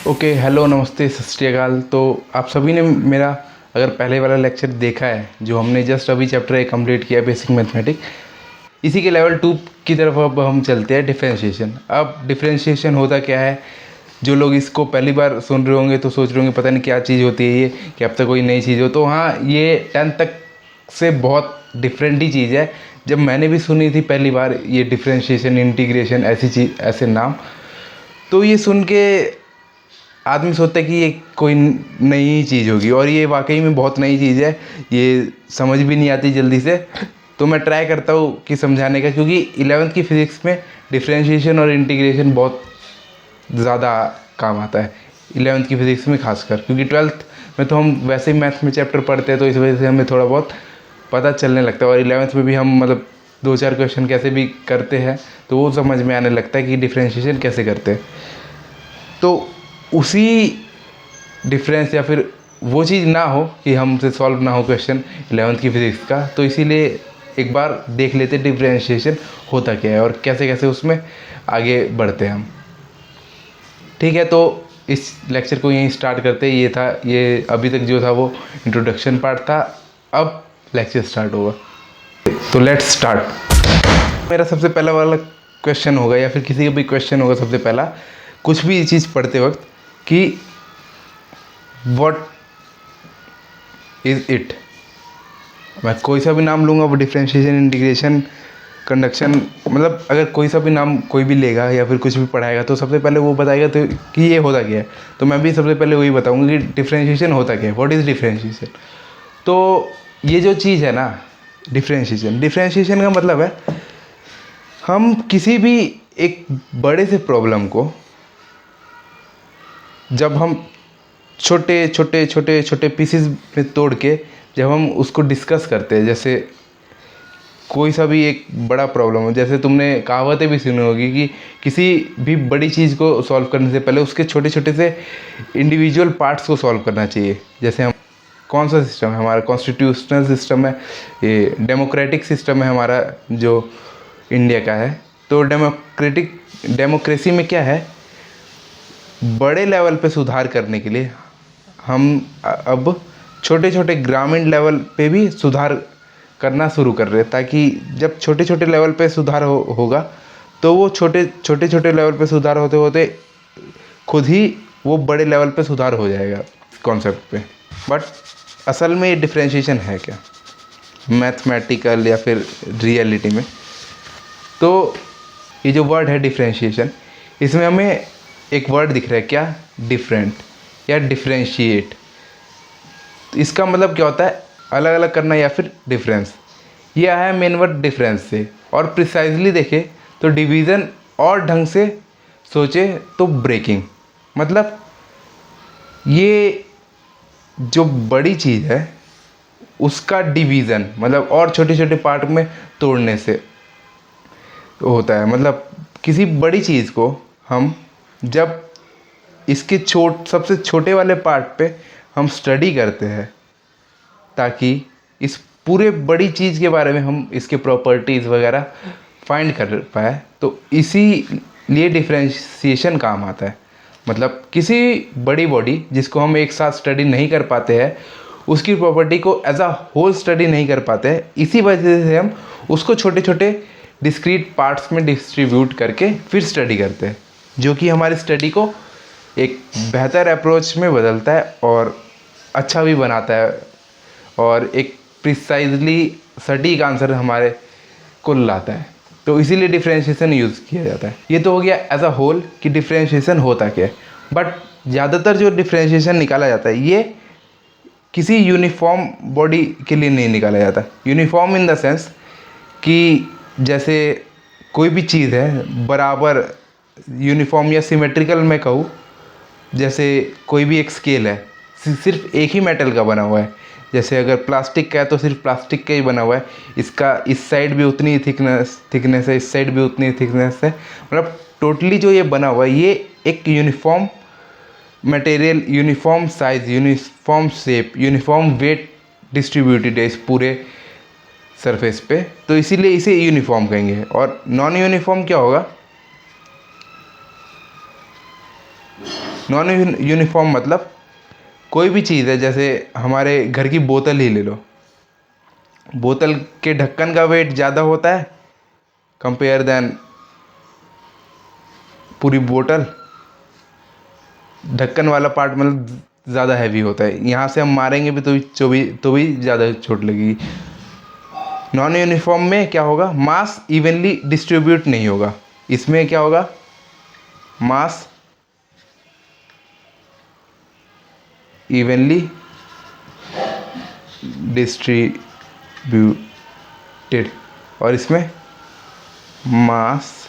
Okay, hello, नमस्ते, सत श्री अकाल। तो आप सभी ने मेरा अगर पहले वाला लेक्चर देखा है जो हमने जस्ट अभी चैप्टर 1 कंप्लीट किया, बेसिक मैथमेटिक्स, इसी के लेवल 2 की तरफ अब हम चलते हैं, डिफरेंशिएशन। अब डिफरेंशिएशन होता क्या है? जो लोग इसको पहली बार सुन रहे होंगे तो सोच रहे होंगे पता नहीं क्या चीज़ होती है ये, कि अब तक कोई नई चीज़ हो। तो हाँ, ये 10th तक से बहुत डिफरेंट ही चीज़ है। जब मैंने भी सुनी थी पहली बार ये डिफरेंशिएशन, इंटीग्रेशन, ऐसी चीज़, ऐसे नाम, तो ये सुन के आदमी सोचता है कि ये कोई नई चीज़ होगी, और ये वाकई में बहुत नई चीज़ है। ये समझ भी नहीं आती जल्दी से। तो मैं ट्राई करता हूँ कि समझाने का, क्योंकि 11th की फिज़िक्स में डिफरेंशिएशन और इंटीग्रेशन बहुत ज़्यादा काम आता है, 11th की फिज़िक्स में खासकर, क्योंकि 12th में तो हम वैसे ही मैथ्स में चैप्टर पढ़ते हैं, तो इस वजह से हमें थोड़ा बहुत पता चलने लगता है। और 11th में भी हम मतलब 2-4 क्वेश्चन कैसे भी करते हैं तो वो समझ में आने लगता है कि डिफरेंशिएशन कैसे करते हैं। तो उसी डिफरेंस या फिर वो चीज़ ना हो कि हमसे सॉल्व ना हो क्वेश्चन 11th की फिज़िक्स का, तो इसीलिए एक बार देख लेते डिफरेंशिएशन होता क्या है और कैसे कैसे उसमें आगे बढ़ते हैं हम। ठीक है, तो इस लेक्चर को यहीं स्टार्ट करते हैं। ये अभी तक जो था वो इंट्रोडक्शन पार्ट था। अब लेक्चर स्टार्ट होगा, तो लेट्स स्टार्ट। मेरा सबसे पहला वाला क्वेश्चन होगा, या फिर किसी का भी क्वेश्चन होगा सबसे पहला, कुछ भी चीज़ पढ़ते वक्त, कि व्हाट इज़ इट। मैं कोई सा भी नाम लूँगा, वो डिफरेंशिएशन, इंटीग्रेशन, कंडक्शन, मतलब अगर कोई सा भी नाम कोई भी लेगा या फिर कुछ भी पढ़ाएगा तो सबसे पहले वो बताएगा तो कि ये होता क्या है। तो मैं भी सबसे पहले वही बताऊँगा कि डिफरेंशिएशन होता क्या है, व्हाट इज़ डिफरेंशिएशन। तो ये जो चीज़ है ना, डिफरेंशिएशन का मतलब है हम किसी भी एक बड़े से प्रॉब्लम को जब हम छोटे छोटे छोटे छोटे पीसेस में तोड़ के जब हम उसको डिस्कस करते हैं, जैसे कोई सा भी एक बड़ा प्रॉब्लम हो, जैसे तुमने कहावतें भी सुनी होगी कि किसी भी बड़ी चीज़ को सॉल्व करने से पहले उसके छोटे छोटे से इंडिविजुअल पार्ट्स को सॉल्व करना चाहिए। जैसे हम कौन सा सिस्टम है हमारा, कॉन्स्टिट्यूशनल सिस्टम है, ये डेमोक्रेटिक सिस्टम है हमारा जो इंडिया का है। तो डेमोक्रेसी में क्या है, बड़े लेवल पे सुधार करने के लिए हम अब छोटे छोटे ग्रामीण लेवल पे भी सुधार करना शुरू कर रहे हैं, ताकि जब छोटे छोटे लेवल पे सुधार होगा तो वो छोटे छोटे लेवल पे सुधार होते होते खुद ही वो बड़े लेवल पे सुधार हो जाएगा कॉन्सेप्ट पे। बट असल में ये डिफरेंशिएशन है क्या, मैथमेटिकल या फिर रियलिटी में? तो ये जो वर्ड है डिफरेंशिएशन, इसमें हमें एक वर्ड दिख रहा है क्या, डिफरेंट या डिफरेंशिएट। तो इसका मतलब क्या होता है, अलग अलग करना या फिर डिफरेंस। ये आया है मेन वर्ड डिफरेंस से, और प्रिसाइजली देखें तो डिवीज़न, और ढंग से सोचे तो ब्रेकिंग। मतलब ये जो बड़ी चीज़ है उसका डिवीज़न, मतलब और छोटे छोटे पार्ट में तोड़ने से होता है। मतलब किसी बड़ी चीज़ को हम जब इसके सबसे छोटे वाले पार्ट पे हम स्टडी करते हैं, ताकि इस पूरे बड़ी चीज़ के बारे में हम इसके प्रॉपर्टीज़ वगैरह फाइंड कर पाए, तो इसीलिए डिफरेंशिएशन काम आता है। मतलब किसी बड़ी बॉडी जिसको हम एक साथ स्टडी नहीं कर पाते हैं, उसकी प्रॉपर्टी को एज अ होल स्टडी नहीं कर पाते हैं, इसी वजह से हम उसको छोटे छोटे डिस्क्रीट पार्ट्स में डिस्ट्रीब्यूट करके फिर स्टडी करते हैं, जो कि हमारी स्टडी को एक बेहतर अप्रोच में बदलता है और अच्छा भी बनाता है, और एक प्रिसाइजली सटीक आंसर हमारे को लाता है। तो इसीलिए डिफरेंशिएशन यूज़ किया जाता है। ये तो हो गया एज अ होल कि डिफरेंशिएशन होता क्या है। बट ज़्यादातर जो डिफरेंशिएशन निकाला जाता है ये किसी यूनिफॉर्म बॉडी के लिए नहीं निकाला जाता। यूनिफॉर्म इन द सेंस कि जैसे कोई भी चीज़ है बराबर, यूनिफॉर्म या सिमेट्रिकल मैं कहूँ, जैसे कोई भी एक स्केल है, सिर्फ एक ही मेटल का बना हुआ है। जैसे अगर प्लास्टिक का है तो सिर्फ प्लास्टिक का ही बना हुआ है, इसका इस साइड भी उतनी ही थिकनेस है, इस साइड भी उतनी ही थिकनेस है, मतलब टोटली जो ये बना हुआ है ये एक uniform material, uniform size, uniform shape, uniform weight distributed है इस पूरे सरफेस पे, तो इसीलिए इसे यूनिफॉर्म कहेंगे। और नॉन यूनिफॉर्म क्या होगा, नॉन यूनिफॉर्म मतलब कोई भी चीज़ है, जैसे हमारे घर की बोतल ही ले लो, बोतल के ढक्कन का वेट ज़्यादा होता है कंपेयर देन पूरी बोतल। ढक्कन वाला पार्ट मतलब ज़्यादा हैवी होता है, यहाँ से हम मारेंगे भी तो भी ज़्यादा चोट लगेगी। नॉन यूनिफॉर्म में क्या होगा, मास इवनली डिस्ट्रीब्यूट नहीं होगा। इसमें क्या होगा, मास इवनली डिस्ट्रीब्यूटेड, और इसमें मास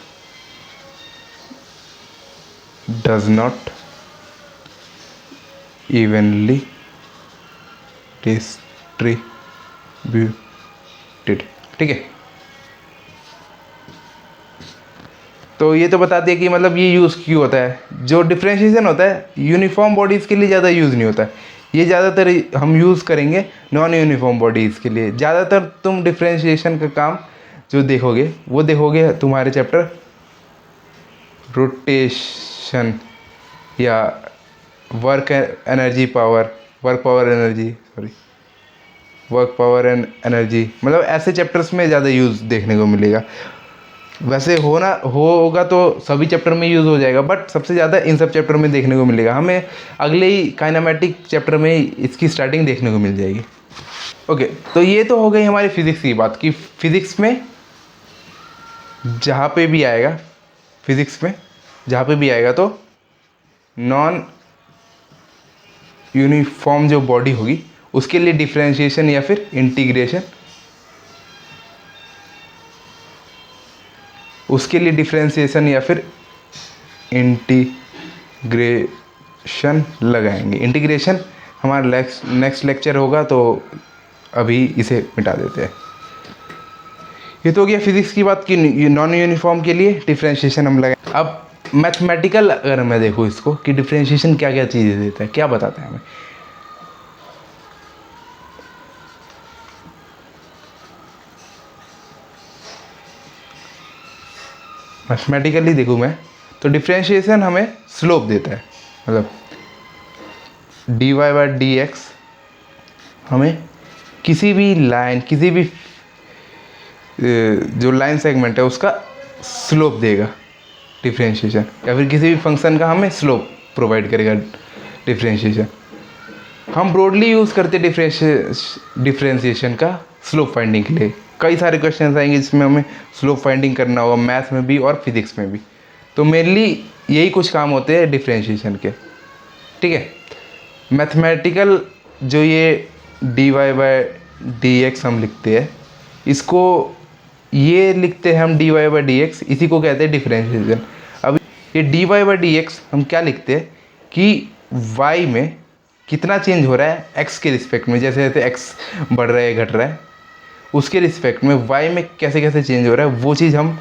डज नॉट इवनली डिस्ट्रीब्यूटेड। ठीक है, तो ये तो बता दिया कि मतलब ये यूज़ क्यों होता है। जो डिफ्रेंशिएशन होता है यूनिफॉर्म बॉडीज़ के लिए ज़्यादा यूज़ नहीं होता है, ये ज़्यादातर हम यूज़ करेंगे नॉन यूनिफॉर्म बॉडीज़ के लिए। ज़्यादातर तुम डिफ्रेंशिएशन का काम जो देखोगे वो देखोगे तुम्हारे चैप्टर रोटेशन या वर्क पावर एंड एनर्जी, मतलब ऐसे चैप्टर्स में ज़्यादा यूज़ देखने को मिलेगा। वैसे होगा तो सभी चैप्टर में यूज़ हो जाएगा, बट सबसे ज़्यादा इन सब चैप्टर में देखने को मिलेगा। हमें अगले ही काइनेमेटिक चैप्टर में इसकी स्टार्टिंग देखने को मिल जाएगी। ओके, तो ये तो हो गई हमारी फिज़िक्स की बात कि फिज़िक्स में जहाँ पे भी आएगा, फिज़िक्स में जहाँ पे भी आएगा तो नॉन यूनिफॉर्म जो बॉडी होगी उसके लिए डिफ्रेंशिएशन या फिर इंटीग्रेशन, उसके लिए डिफ्रेंशिएशन या फिर इंटीग्रेशन लगाएंगे। इंटीग्रेशन हमारा नेक्स्ट लेक्चर होगा, तो अभी इसे मिटा देते हैं। ये तो हो गया फिजिक्स की बात कि नॉन यूनिफॉर्म के लिए डिफ्रेंशिएशन हम लगाएं। अब मैथमेटिकल अगर मैं देखूँ इसको कि डिफ्रेंशिएशन क्या क्या चीज़ें देता है, क्या बताता है हमें। मैथमेटिकली देखूँ मैं तो डिफ्रेंशिएशन हमें स्लोप देता है, मतलब dy बाई डी एक्स हमें किसी भी लाइन, किसी भी जो लाइन सेगमेंट है उसका स्लोप देगा डिफ्रेंशिएशन, या फिर किसी भी फंक्शन का हमें स्लोप प्रोवाइड करेगा डिफ्रेंशिएशन। हम ब्रॉडली यूज़ करते डिफ्रेंशिएशन का स्लोप फाइंडिंग के लिए। कई सारे क्वेश्चन आएंगे जिसमें हमें स्लोप फाइंडिंग करना होगा, मैथ में भी और फिजिक्स में भी। तो मेनली यही कुछ काम होते हैं डिफ्रेंशिएशन के। ठीक है, मैथमेटिकल जो ये dy बाई डी एक्स हम लिखते हैं, इसको ये लिखते हैं हम dy बाई डी एक्स, इसी को कहते हैं डिफ्रेंशिएशन। अब ये dy बाई डी एक्स हम क्या लिखते हैं कि y में कितना चेंज हो रहा है x के रिस्पेक्ट में, जैसे जैसे x बढ़ रहा है घट रहा है उसके रिस्पेक्ट में y में कैसे कैसे चेंज हो रहा है, वो चीज़ हम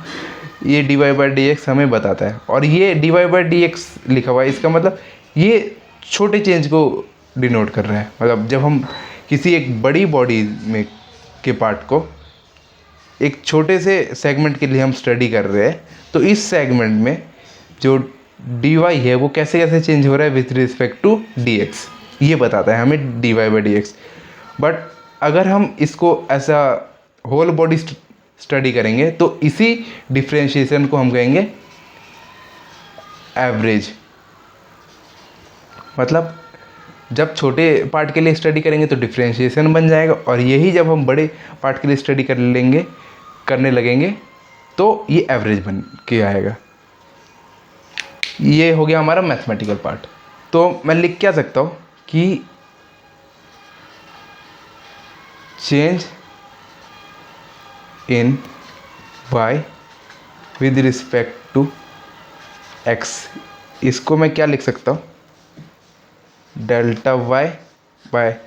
ये dy बाई डी एक्स हमें बताता है। और ये dy बाई डी एक्स लिखा हुआ है, इसका मतलब ये छोटे चेंज को डिनोट कर रहा है। मतलब जब हम किसी एक बड़ी बॉडी में के पार्ट को एक छोटे से सेगमेंट के लिए हम स्टडी कर रहे हैं, तो इस सेगमेंट में जो dy है वो कैसे कैसे चेंज हो रहा है विथ रिस्पेक्ट टू dx, ये बताता है हमें dy by D x. But अगर हम इसको ऐसा होल बॉडी स्टडी करेंगे तो इसी डिफ्रेंशिएशन को हम कहेंगे एवरेज। मतलब जब छोटे पार्ट के लिए स्टडी करेंगे तो डिफ्रेंशिएशन बन जाएगा, और यही जब हम बड़े पार्ट के लिए स्टडी करने लगेंगे तो ये एवरेज बन के आएगा। ये हो गया हमारा मैथमेटिकल पार्ट। तो मैं लिख क्या सकता हूँ कि change in y with respect to x, इसको मैं क्या लिख सकता हूँ, delta y by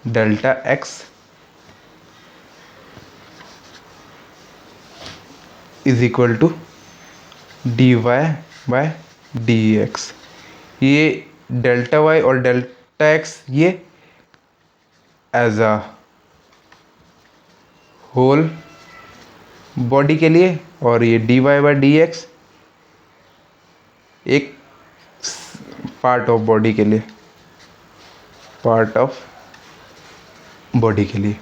delta x is equal to dy by D X. ये डेल्टा y और डेल्टा x ये एज अ होल बॉडी के लिए, और ये dy बाई डी एक्स एक पार्ट ऑफ बॉडी के लिए, पार्ट ऑफ बॉडी के लिए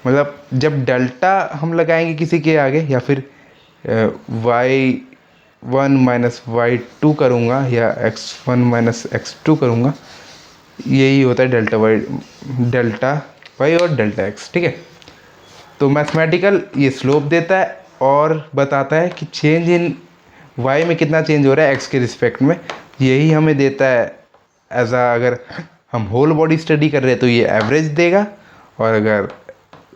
मतलब जब डेल्टा हम लगाएंगे किसी के आगे या फिर y1 माइनस y2 करूँगा या x1 माइनस x2 करूँगा, यही होता है डेल्टा y और डेल्टा x, ठीक है। तो मैथमेटिकल ये स्लोप देता है और बताता है कि चेंज इन y में कितना चेंज हो रहा है x के रिस्पेक्ट में, यही हमें देता है एज अगर हम होल बॉडी स्टडी कर रहे हैं तो ये एवरेज देगा, और अगर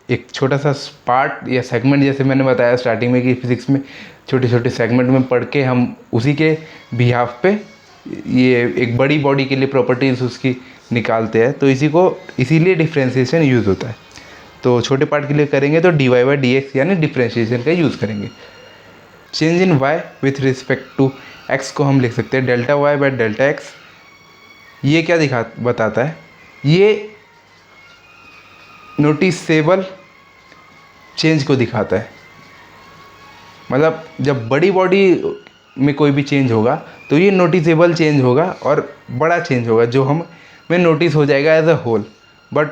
एक छोटा सा पार्ट या सेगमेंट, जैसे मैंने बताया स्टार्टिंग में कि फिज़िक्स में छोटे छोटे सेगमेंट में पढ़ के हम उसी के बिहाफ पे ये एक बड़ी बॉडी के लिए प्रॉपर्टीज़ उसकी निकालते हैं, तो इसीलिए डिफ्रेंशिएशन यूज़ होता है। तो छोटे पार्ट के लिए करेंगे तो dy/dx यानी डिफ्रेंशिएशन का यूज़ करेंगे। Change in y with respect to x को हम लिख सकते हैं delta y by delta x। ये क्या बताता है, ये नोटिसेबल चेंज को दिखाता है। मतलब जब बड़ी बॉडी में कोई भी चेंज होगा तो ये नोटिसेबल चेंज होगा और बड़ा चेंज होगा जो हमें नोटिस हो जाएगा एज अ होल। बट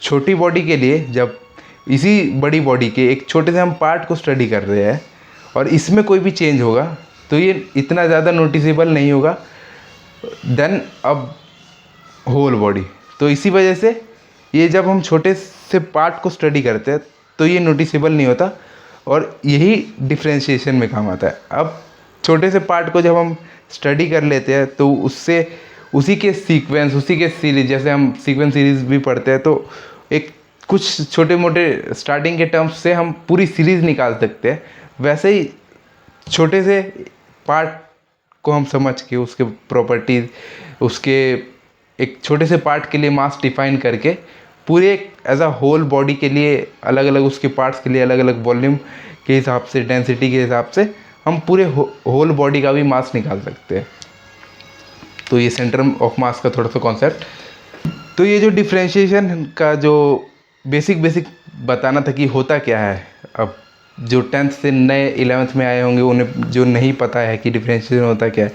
छोटी बॉडी के लिए जब इसी बड़ी बॉडी के एक छोटे से हम पार्ट को स्टडी कर रहे हैं और इसमें कोई भी चेंज होगा तो ये इतना ज़्यादा नोटिसेबल नहीं होगा देन अब होल बॉडी। तो इसी वजह से ये जब हम छोटे से पार्ट को स्टडी करते हैं तो ये नोटिसेबल नहीं होता और यही डिफ्रेंशिएशन में काम आता है। अब छोटे से पार्ट को जब हम स्टडी कर लेते हैं तो उससे उसी के सीक्वेंस, उसी के सीरीज, जैसे हम सीक्वेंस सीरीज भी पढ़ते हैं तो एक कुछ छोटे मोटे स्टार्टिंग के टर्म्स से हम पूरी सीरीज़ निकाल सकते हैं। वैसे ही छोटे से पार्ट को हम समझ के उसके प्रॉपर्टीज़, उसके एक छोटे से पार्ट के लिए मास डिफाइन करके पूरे एज अ होल बॉडी के लिए अलग अलग उसके पार्ट्स के लिए अलग अलग वॉल्यूम के हिसाब से, डेंसिटी के हिसाब से हम पूरे होल बॉडी का भी मास निकाल सकते हैं। तो ये सेंटर ऑफ मास का थोड़ा सा कॉन्सेप्ट। तो ये जो डिफ्रेंशिएशन का जो बेसिक बताना था कि होता क्या है, अब जो 10th से नए 11th में आए होंगे उन्हें जो नहीं पता है कि डिफ्रेंशिएशन होता क्या है,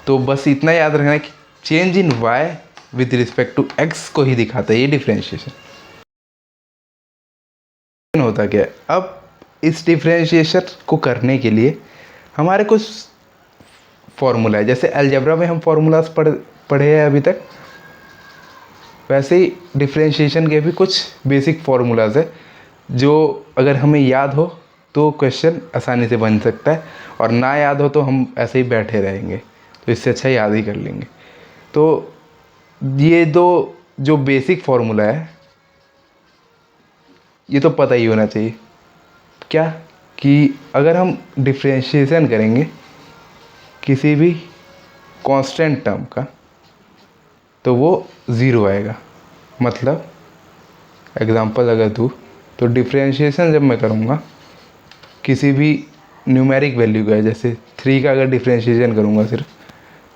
तो बस इतना याद रखना है कि change in y with respect to x को ही दिखाता है ये डिफ्रेंशिएशन होता क्या है। अब इस डिफ्रेंशिएशन को करने के लिए हमारे कुछ फॉर्मूला है, जैसे अलजेब्रा में हम फॉर्मूलाज पढ़े हैं अभी तक, वैसे ही डिफ्रेंशिएशन के भी कुछ बेसिक फार्मूलाज है जो अगर हमें याद हो तो क्वेश्चन आसानी से बन सकता है, और ना याद हो तो हम ऐसे ही बैठे रहेंगे, तो इससे अच्छा याद ही कर लेंगे। तो ये दो जो बेसिक फार्मूला है ये तो पता ही होना चाहिए, क्या कि अगर हम डिफ्रेंशिएशन करेंगे किसी भी कांस्टेंट टर्म का तो वो ज़ीरो आएगा। मतलब एग्जांपल अगर दूँ तो डिफ्रेंशिएशन जब मैं करूँगा किसी भी न्यूमेरिक वैल्यू का, जैसे 3 का अगर डिफ्रेंशिएशन करूँगा सिर्फ,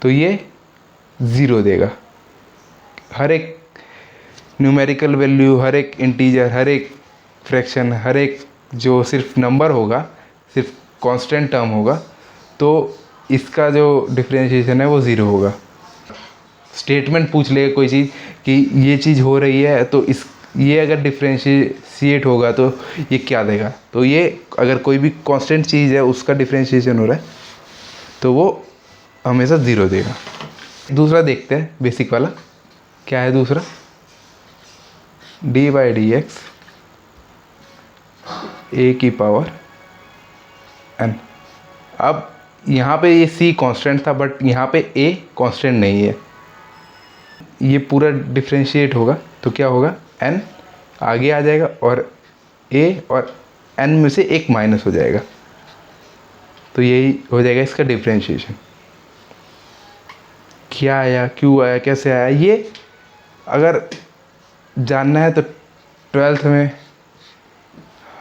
तो ये ज़ीरो देगा। हर एक न्यूमेरिकल वैल्यू, हर एक इंटीजर, हर एक फ्रैक्शन, हर एक जो सिर्फ नंबर होगा, सिर्फ कांस्टेंट टर्म होगा, तो इसका जो डिफ्रेंशिएशन है वो ज़ीरो होगा। स्टेटमेंट पूछ लेगा कोई चीज़ कि ये चीज़ हो रही है तो ये अगर डिफ्रेंशिएट होगा तो ये क्या देगा, तो ये अगर कोई भी कांस्टेंट चीज़ है उसका डिफ्रेंशिएशन हो रहा है तो वो हमेशा ज़ीरो देगा। दूसरा देखते हैं बेसिक वाला, क्या है दूसरा, d/dx a की पावर n। अब यहाँ पे ये c कांस्टेंट था बट यहाँ पे a कांस्टेंट नहीं है, ये पूरा डिफ्रेंशिएट होगा तो क्या होगा, n आगे आ जाएगा और a और n में से एक माइनस हो जाएगा, तो यही हो जाएगा इसका डिफ्रेंशिएशन। क्या आया, क्यों आया, कैसे आया, ये अगर जानना है तो 12th में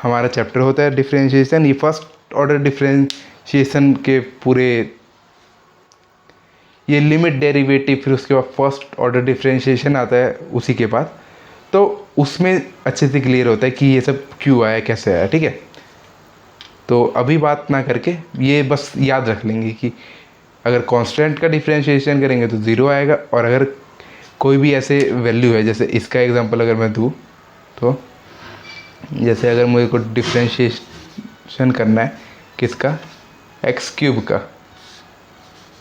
हमारा चैप्टर होता है डिफ्रेंशिएशन। ये फर्स्ट ऑर्डर डिफ्रेंशिएशन के पूरे, ये लिमिट डेरिवेटिव, फिर उसके बाद फर्स्ट ऑर्डर डिफ्रेंशिएशन आता है उसी के बाद, तो उसमें अच्छे से क्लियर होता है कि ये सब क्यों आया, कैसे आया, ठीक है। तो अभी बात ना करके ये बस याद रख लेंगे कि अगर कांस्टेंट का डिफरेंशिएशन करेंगे तो 0 आएगा, और अगर कोई भी ऐसे वैल्यू है, जैसे इसका एग्जांपल अगर मैं दूँ तो जैसे अगर मुझे को डिफरेंशिएशन करना है किसका, x³ का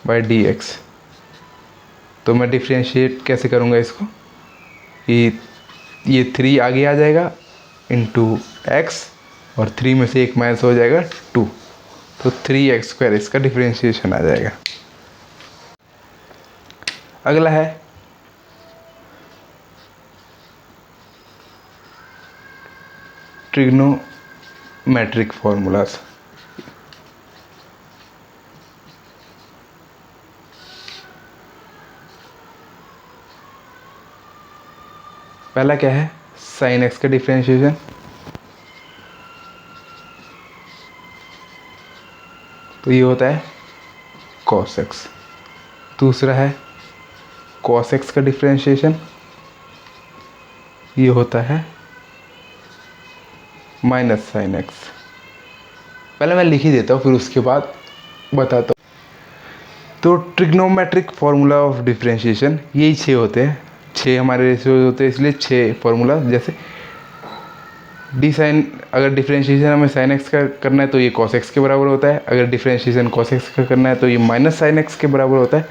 बाय dx, तो मैं डिफरेंशिएट कैसे करूँगा इसको कि ये 3 आगे आ जाएगा इंटू x, और 3 में से 1 माइनस हो जाएगा 2, तो 3x² इसका डिफरेंशिएशन आ जाएगा। अगला है ट्रिग्नोमेट्रिक फॉर्मूलाज। पहला क्या है, साइन x का डिफरेंशिएशन, तो ये होता है cos x। दूसरा है cos x का डिफरेंशिएशन, ये होता है माइनस साइन x। पहले मैं लिख ही देता हूँ, फिर उसके बाद बताता हूँ। तो ट्रिग्नोमेट्रिक फार्मूला ऑफ डिफरेंशिएशन यही 6 होते हैं, 6 हमारे रेशियोज होते हैं, इसलिए 6 फार्मूला। जैसे डी साइन, अगर डिफरेंशिएशन हमें साइन x का करना है तो ये cos x के बराबर होता है। अगर डिफरेंशिएशन cos x का करना है तो ये माइनस साइन x के बराबर होता है।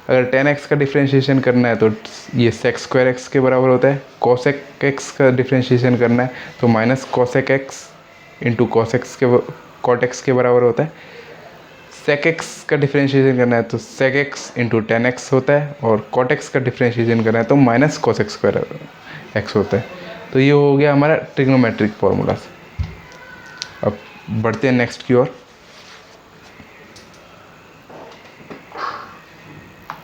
अगर tan x का डिफरेंशिएशन करना है तो ये sec² x के बराबर होता है। cos x का डिफरेंशिएशन करना है तो minus cosec x into cot x के बराबर होता है। sec x का डिफरेंशिएशन करना है तो sec x into tan x होता है, और cot x का डिफरेंशिएशन करना है तो माइनस cos² x होता है। तो ये हो गया हमारा ट्रिग्नोमेट्रिक फार्मूलाज। अब बढ़ते हैं नेक्स्ट की ओर।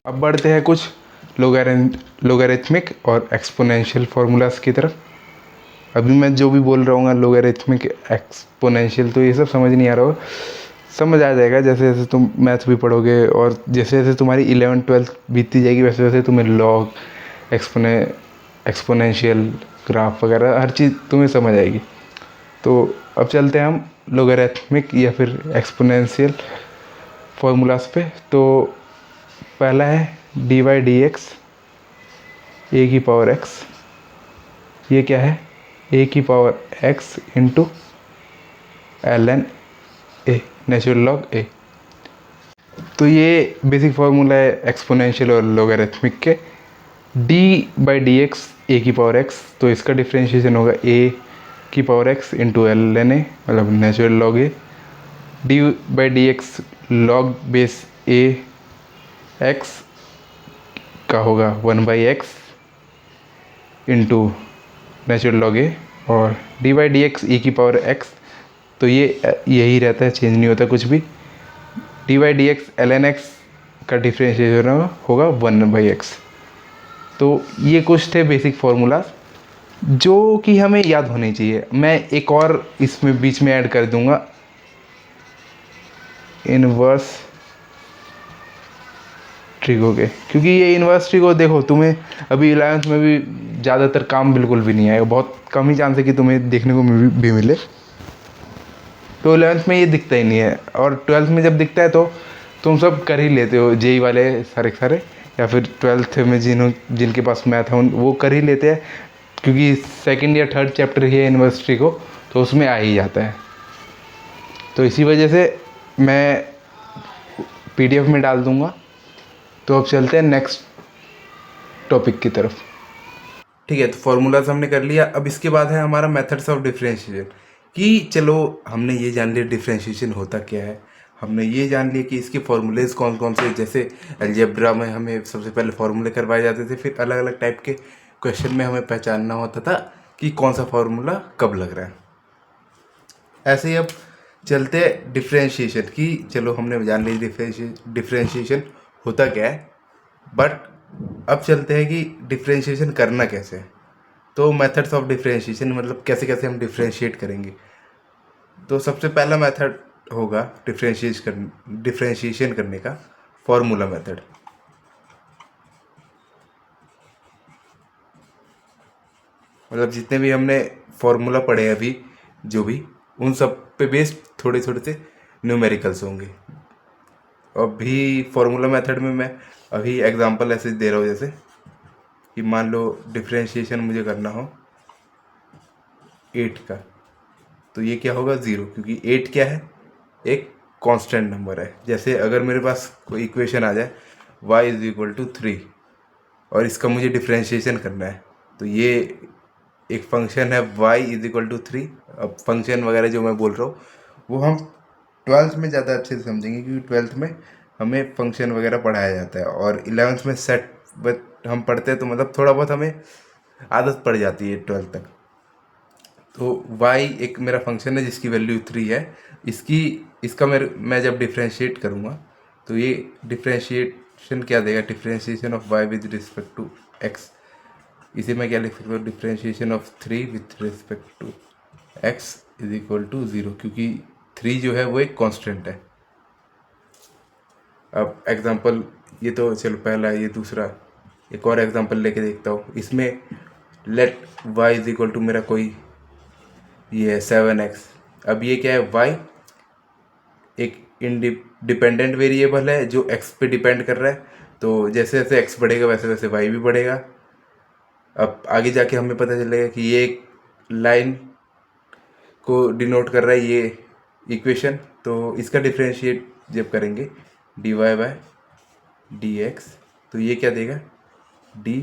अब बढ़ते हैं कुछ लोगरिथमिक और एक्सपोनेंशियल फार्मूलाज की तरफ। अभी मैं जो भी बोल रहा हूँ लोगरिथमिक, एक्सपोनेंशियल, तो ये सब समझ नहीं आ रहा हो, समझ आ जाएगा जैसे जैसे तुम मैथ भी पढ़ोगे, और जैसे जैसे तुम्हारी 11th-12th बीतती जाएगी वैसे वैसे तुम्हें लॉग, एक्सपोनेंशियल, ग्राफ वगैरह हर चीज़ तुम्हें समझ आएगी। तो अब चलते हैं हम लोगरिथमिक या फिर एक्सपोनेंशियल फार्मूलाज पे। तो पहला है dy/dx a⁴x। ये क्या है, a⁴x into ln a, natural log a। तो ये बेसिक फार्मूला है एक्सपोनेंशियल और लोगरिथमिक के। d/dx a⁴x, तो इसका डिफरेंशिएशन होगा a⁴x इंटू ln a, मतलब natural log a। d/dx log base a x का होगा 1/x into natural log a, और d/dx e⁴x, तो ये यही रहता है, चेंज नहीं होता कुछ भी। d/dx ln x का डिफरेंशिएशन होगा 1/x। तो ये कुछ थे बेसिक फार्मूलाज जो कि हमें याद होने चाहिए। मैं एक और इसमें बीच में ऐड कर दूंगा, इनवर्स ट्रिगो के, क्योंकि ये इनवर्स ट्रिगो देखो तुम्हें अभी 11th में भी ज़्यादातर काम बिल्कुल भी नहीं आएगा, बहुत कम ही चांस है कि तुम्हें देखने को भी मिले। तो 11th में ये दिखता ही नहीं है, और 12th में जब दिखता है तो तुम सब कर ही लेते हो, जेई वाले सारे, या फिर 12th में जिनके पास मैथ है वो कर ही लेते हैं, क्योंकि 2nd या 3rd चैप्टर ही है इनवर्स ट्रिगो, तो उसमें आ ही जाता है। तो इसी वजह से मैं PDF में डाल दूँगा। तो अब चलते हैं नेक्स्ट टॉपिक की तरफ। ठीक है, तो फार्मूलाज हमने कर लिया। अब इसके बाद है हमारा मेथड्स ऑफ डिफरेंशिएशन, कि चलो हमने ये जान लिया डिफरेंशिएशन होता क्या है, हमने ये जान लिया कि इसके फार्मूलेज कौन कौन से, जैसे अलजेब्रा में हमें सबसे पहले फार्मूले करवाए जाते थे, फिर अलग अलग टाइप के क्वेश्चन में हमें पहचानना होता था कि कौन सा फार्मूला कब लग रहा है। ऐसे ही अब चलते हैं डिफरेंशिएशन की। चलो हमने जान ली डिफरेंशिएशन होता क्या है, बट अब चलते हैं कि डिफरेंशिएशन करना कैसे है। तो मेथड्स ऑफ डिफरेंशिएशन मतलब कैसे कैसे हम डिफरेंशिएट करेंगे। तो सबसे पहला मेथड होगा डिफरेंशिएशन करने का फॉर्मूला मेथड। मतलब जितने भी हमने फॉर्मूला पढ़े हैं अभी, जो भी, उन सब पे बेस्ड थोड़े थोड़े से न्यूमेरिकल्स होंगे। अभी फॉर्मूला मेथड में मैं अभी एग्जांपल ऐसे दे रहा हूँ, जैसे कि मान लो डिफरेंशिएशन मुझे करना हो 8 का, तो ये क्या होगा 0, क्योंकि 8 क्या है, एक कांस्टेंट नंबर है। जैसे अगर मेरे पास कोई इक्वेशन आ जाए y इज इक्वल टू 3 और इसका मुझे डिफरेंशिएशन करना है, तो ये एक फंक्शन है y इज इक्वल टू 3। अब फंक्शन वगैरह जो मैं बोल रहा हूँ वो हम 12th में ज़्यादा अच्छे से समझेंगे, क्योंकि 12th में हमें फंक्शन वगैरह पढ़ाया जाता है, और 11th में सेट बट हम पढ़ते हैं, तो मतलब थोड़ा बहुत हमें आदत पड़ जाती है 12th तक। तो y एक मेरा फंक्शन है जिसकी वैल्यू 3 है। इसका मैं जब डिफ्रेंशिएट करूँगा तो ये डिफ्रेंशिएशन क्या देगा, differentiation of y with respect to x। इसे मैं क्या लिख सकता हूँ, differentiation of 3 with respect to x is equal to 0, क्योंकि 3 जो है वो एक कांस्टेंट है। अब एग्जांपल, ये तो चलो पहला, ये दूसरा एक और एग्जांपल लेके देखता हूँ। इसमें let y is equal to मेरा कोई ये है 7x। अब ये क्या है, y एक डिपेंडेंट वेरिएबल है जो x पे डिपेंड कर रहा है, तो जैसे जैसे x बढ़ेगा वैसे वैसे y भी बढ़ेगा। अब आगे जाके हमें पता चलेगा कि ये एक लाइन को डिनोट कर रहा है ये इक्वेशन, तो इसका डिफरेंशिएट जब करेंगे dy बाय dx, तो ये क्या देगा, dy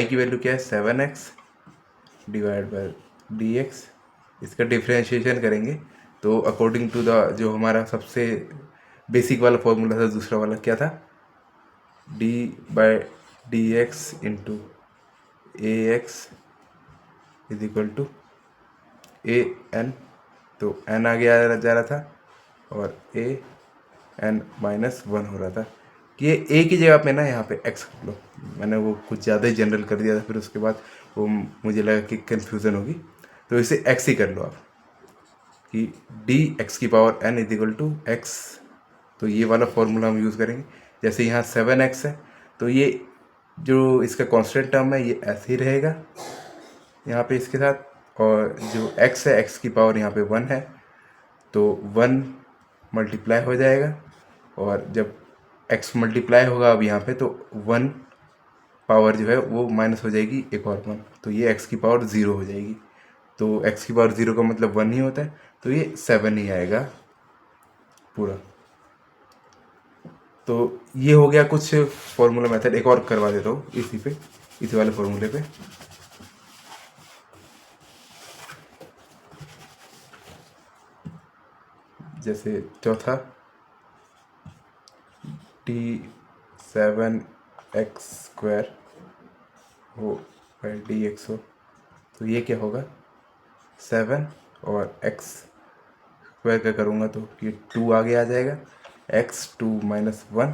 की वैल्यू क्या है 7x डिवाइड बाय dx। इसका डिफरेंशिएशन करेंगे तो अकॉर्डिंग टू द जो हमारा सबसे बेसिक वाला फॉर्मूला था, दूसरा वाला क्या था, D by D X into A X is equal to A N. तो एन आगे जा रहा था और ए एन माइनस 1 हो रहा था, कि ये ए की जगह पे ना यहाँ पे एक्स कर लो। मैंने वो कुछ ज़्यादा ही जनरल कर दिया था, फिर उसके बाद वो मुझे लगा कि कन्फ्यूज़न होगी, तो इसे एक्स ही कर लो आप, कि डी एक्स की power N is equal to X. तो ये वाला फॉर्मूला हम यूज़ करेंगे। जैसे यहाँ 7x है, तो ये जो इसका कांस्टेंट टर्म है ये ऐसे ही रहेगा यहाँ पे इसके साथ, और जो x है x की पावर यहाँ पे 1 है, तो 1 मल्टीप्लाई हो जाएगा, और जब x मल्टीप्लाई होगा अब यहाँ पे, तो 1 पावर जो है वो माइनस हो जाएगी एक और 1, तो ये x की पावर 0 हो जाएगी। तो x की पावर 0 का मतलब 1 ही होता है, तो ये 7 ही आएगा पूरा। तो ये हो गया कुछ फॉर्मूला मेथड। एक और करवा देता हूँ इसी वाले फॉर्मूले पे। जैसे चौथा d7x² हो बाई dx हो, तो ये क्या होगा 7 और x² का करूँगा तो ये 2 आगे आ जाएगा, x2 माइनस 1,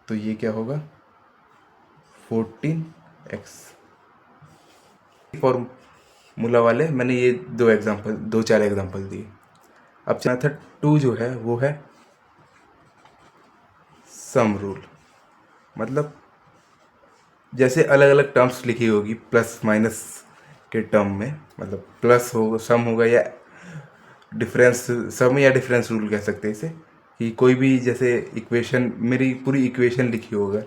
तो ये क्या होगा 14x। फॉर्मूला वाले मैंने ये 2-4 एग्जांपल दिए। अब मेथड 2 जो है वो है सम रूल। मतलब जैसे अलग अलग टर्म्स लिखी होगी प्लस माइनस के टर्म में, मतलब प्लस हो सम होगा या डिफरेंस सम या डिफरेंस रूल कह सकते हैं इसे, कि कोई भी जैसे इक्वेशन, मेरी पूरी इक्वेशन लिखी होगा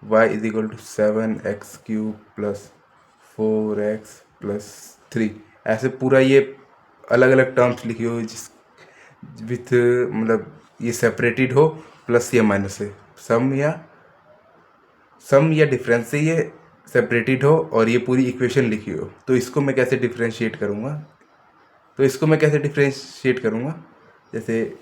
y is equal to 7x³ plus 4x plus 3, ऐसे पूरा ये अलग अलग टर्म्स लिखी हो जिस विथ मतलब ये सेपरेटेड हो प्लस या माइनस से, सम या डिफरेंस से ये सेपरेटेड हो और ये पूरी इक्वेशन लिखी हो, तो इसको मैं कैसे डिफरेंशिएट करूँगा, जैसे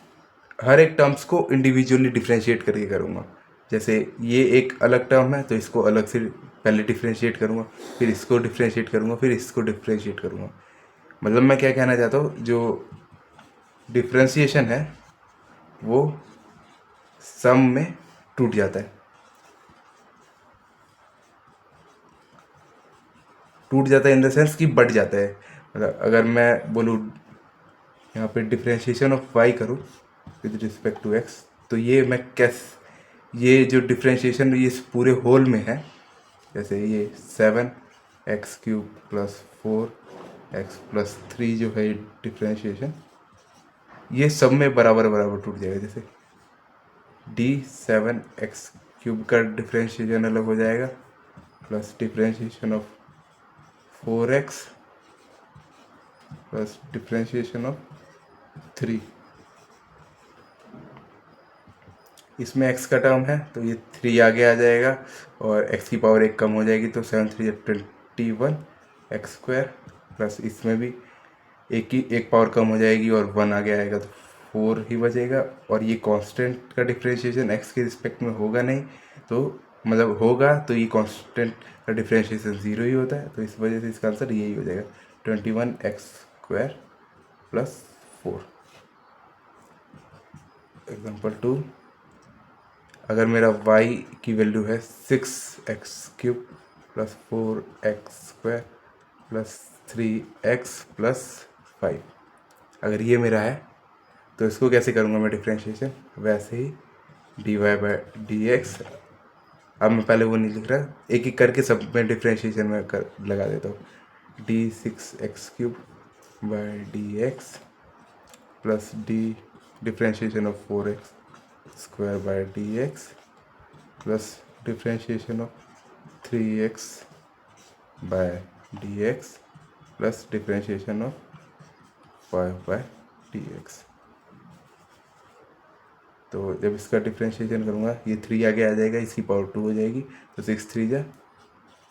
हर एक टर्म्स को इंडिविजुअली डिफरेंशिएट करके करूँगा। जैसे ये एक अलग टर्म है तो इसको अलग से पहले डिफरेंशिएट करूँगा, फिर इसको डिफरेंशिएट करूँगा, फिर इसको डिफरेंशिएट करूँगा। मतलब मैं क्या कहना चाहता हूँ, जो डिफरेंशिएशन है वो सम में टूट जाता है, इन द सेंस कि बढ़ जाता है। मतलब अगर मैं बोलूँ यहाँ पे डिफरेंशिएशन ऑफ y करूँ विद रिस्पेक्ट टू x, तो ये मैं ये जो डिफरेंशिएशन ये इस पूरे होल में है, जैसे ये 7x³ प्लस 4x प्लस 3 जो है डिफरेंशिएशन, ये सब में बराबर बराबर टूट जाएगा। जैसे d7x³ का डिफ्रेंशिएशन अलग हो जाएगा, plus differentiation of 4x plus differentiation of 3। इसमें x का टर्म है तो ये 3 आगे आ जाएगा और x की पावर 1 कम हो जाएगी, तो 7 3 21 x² प्लस इसमें भी एक पावर कम हो जाएगी और 1 आगे आएगा तो 4 ही बचेगा। और ये कांस्टेंट का डिफ्रेंशिएशन x के रिस्पेक्ट में होगा नहीं, तो मतलब होगा तो ये कांस्टेंट का डिफ्रेंशिएशन 0 ही होता है, तो इस वजह से इसका आंसर यही हो जाएगा 21x² प्लस 4। एग्जाम्पल 2, अगर मेरा y की वैल्यू है 6x³ plus 4x² plus 3x plus 5, अगर ये मेरा है तो इसको कैसे करूँगा मैं डिफ्रेंशिएशन, वैसे ही dy/dx। अब मैं पहले वो नहीं लिख रहा, एक एक करके सब में डिफ्रेंशिएशन में लगा देता हूँ। d6x³/dx plus differentiation of 4x² dx plus differentiation of 3x/dx plus differentiation of 5/dx। तो जब इसका डिफ्रेंशिएशन करूँगा ये 3 आगे आ जाएगा, इसकी पावर 2 हो जाएगी, तो 6 3 जा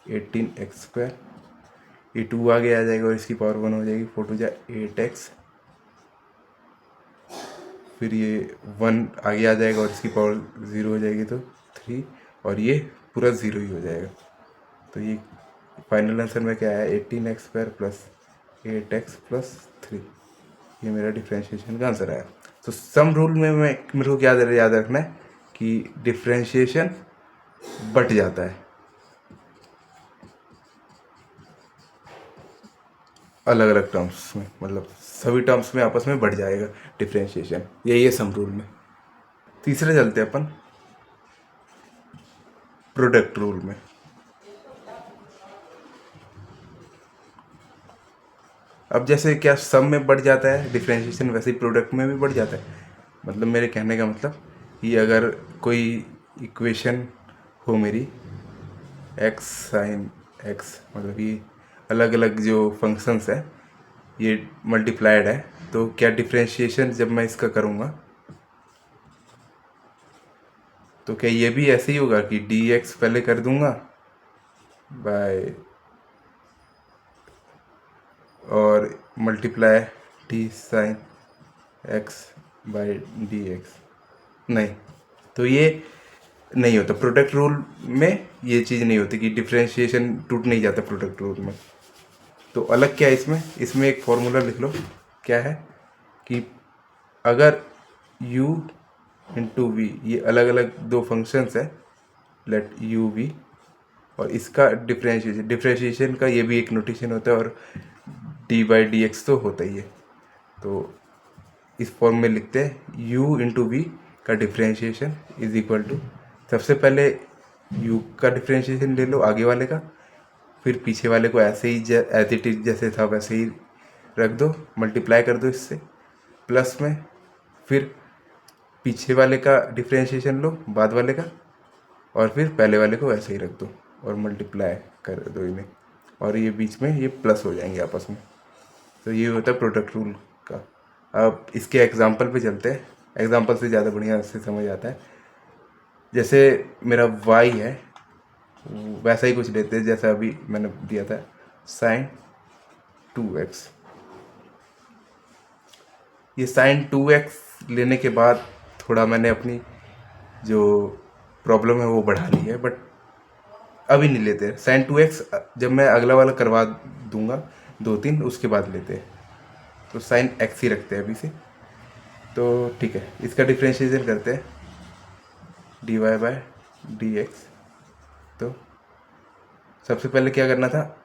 18x², ये 2 आगे आ जाएगा और इसकी पावर 1 हो जाएगी, 4 2 जा 8x, फिर ये 1 आगे आ जाएगा और इसकी पावर 0 हो जाएगी तो 3, और ये पूरा 0 ही हो जाएगा। तो ये फाइनल आंसर में क्या है 18x² प्लस 8x प्लस 3, ये मेरा डिफ्रेंशिएशन का आंसर आया। तो सम रूल में मेरे को क्या याद रखना है कि डिफ्रेंशिएशन बढ़ जाता है अलग अलग टर्म्स में, मतलब सभी टर्म्स में आपस में बढ़ जाएगा डिफ्रेंशिएशन, यही है सम रूल में। तीसरे चलते हैं अपन प्रोडक्ट रूल में। अब जैसे क्या सम में बढ़ जाता है डिफ्रेंशिएशन, वैसे ही प्रोडक्ट में भी बढ़ जाता है। मतलब मेरे कहने का मतलब कि अगर कोई इक्वेशन हो मेरी x sin x, मतलब ये अलग अलग जो फंक्शंस है ये मल्टीप्लाइड है, तो क्या डिफ्रेंशिएशन जब मैं इसका करूँगा तो क्या ये भी ऐसे ही होगा कि dx पहले कर दूंगा बाय और multiply d sin x by dx? नहीं, तो ये नहीं होता प्रोडक्ट रूल में, ये चीज़ नहीं होती कि डिफ्रेंशिएशन टूट नहीं जाता प्रोडक्ट रूल में। तो अलग क्या है इसमें एक फॉर्मूला लिख लो, क्या है कि अगर u इंटू वी, ये अलग अलग दो फंक्शंस है, लेट u v, और इसका डिफ्रेंशिएशन का ये भी एक नोटेशन होता है, और d/dx तो होता ही है। तो इस फॉर्म में लिखते हैं u इंटू वी का डिफ्रेंशिएशन इज इक्वल टू, सबसे पहले u का डिफ्रेंशिएशन ले लो आगे वाले का, फिर पीछे वाले को ऐसे ही एज इट इज जैसे था वैसे ही रख दो, मल्टीप्लाई कर दो इससे प्लस में, फिर पीछे वाले का डिफ्रेंशिएशन लो बाद वाले का, और फिर पहले वाले को ऐसे ही रख दो और मल्टीप्लाई कर दो इन्हें, और ये बीच में ये प्लस हो जाएंगे आपस में। तो ये होता है प्रोडक्ट रूल का। अब इसके एग्जांपल पे चलते हैं, एग्जांपल से ज़्यादा बढ़िया से समझ आता है। जैसे मेरा y है वैसा ही कुछ लेते हैं जैसा अभी मैंने दिया था sin 2x। ये sin 2x लेने के बाद थोड़ा मैंने अपनी जो प्रॉब्लम है वो बढ़ा ली है, बट अभी नहीं लेते sin 2x, जब मैं अगला वाला करवा दूंगा 2-3 उसके बाद लेते हैं। तो sin x ही रखते हैं अभी से। तो ठीक है, इसका डिफ्रेंशिएशन करते हैं dy/dx। तो सबसे पहले क्या करना था,